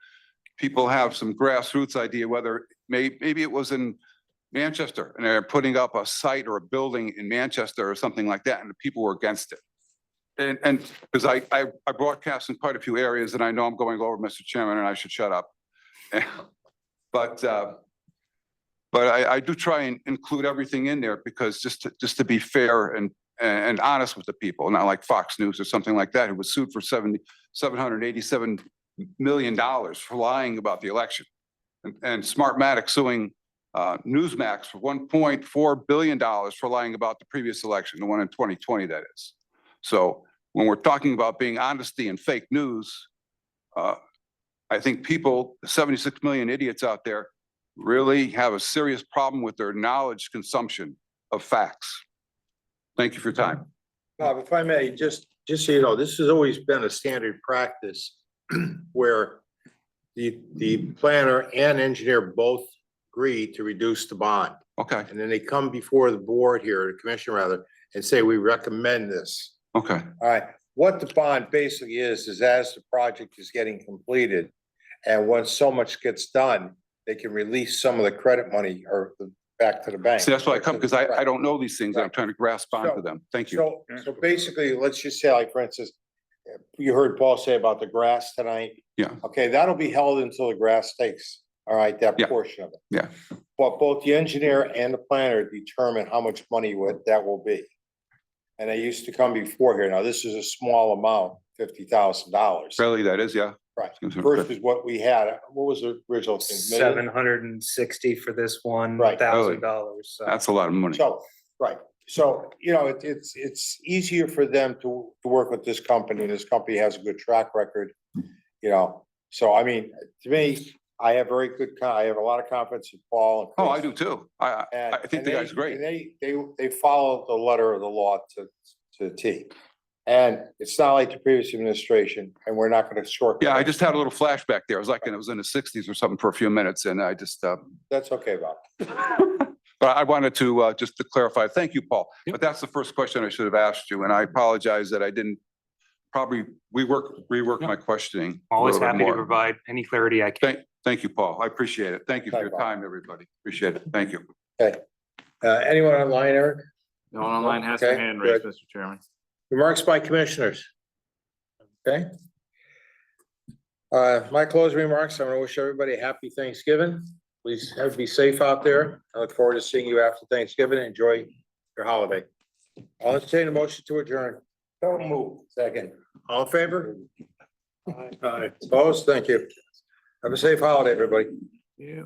people have some grassroots idea, whether maybe it was in Manchester and they're putting up a site or a building in Manchester or something like that, and the people were against it. And because I broadcast in quite a few areas, and I know I'm going over, Mr. Chairman, and I should shut up. But I do try and include everything in there because just to be fair and honest with the people, not like Fox News or something like that, who was sued for $787 million for lying about the election, and Smartmatic suing Newsmax for $1.4 billion for lying about the previous election, the one in 2020, that is. So when we're talking about being honesty and fake news, I think people, the 76 million idiots out there, really have a serious problem with their knowledge consumption of facts. Thank you for your time. Bob, if I may, just so you know, this has always been a standard practice where the planner and engineer both agree to reduce the bond. Okay, And then they come before the board here, the commission rather, and say, we recommend this. okay, All right, what the bond basically is as the project is getting completed, and once so much gets done, they can release some of the credit money or back to the bank. see, that's why I come, because I don't know these things, I'm Right. trying to grasp onto them, thank you. So basically, let's just say, like, for instance, you heard Paul say about the grass tonight. Yeah. Okay, that'll be held until the grass takes, all right, that Yeah. portion of it. Yeah. But both the engineer and the planner determine how much money that will be. And they used to come before here. Now, this is a small amount, $50,000. Really, that is, yeah, Right, Seems okay. versus what we had, what was the original thing? Million? $760 for this one, Right. $1,000. So. that's a lot of money. So, right, so, you know, it's easier for them to work with this company. This company has a good track record, you know. So, I mean, to me, I have I have a lot of confidence in Paul. And Oh, Chris. I do too. I think the guy's great. And they follow the letter of the law to the T. And it's not like the previous administration, and we're not gonna short. Yeah, I just had a little flashback there. It was like, it was in the sixties or something for a few minutes and I just, That's okay, Bob. but I wanted to, just to clarify, thank you, Paul. But that's the first question I should have asked you, and I apologize that I didn't probably rework my questioning. a Always little bit happy to more. provide any clarity I can. Thank you, Paul. I appreciate it. Thank you for Bye, your Bob. time, everybody. Appreciate it. Thank you. Anyone online, Eric? No one online has Okay, their hand raised, good. Mr. Chairman. Remarks by commissioners. Okay. My closing remarks, I'm gonna wish everybody a happy Thanksgiving. Please be safe out there. I look forward to seeing you after Thanksgiving. Enjoy your holiday. I'll entertain a motion to adjourn. Don't move. Second. All in favor? Aye. Opposed? Thank you. Have a safe holiday, everybody. Yeah.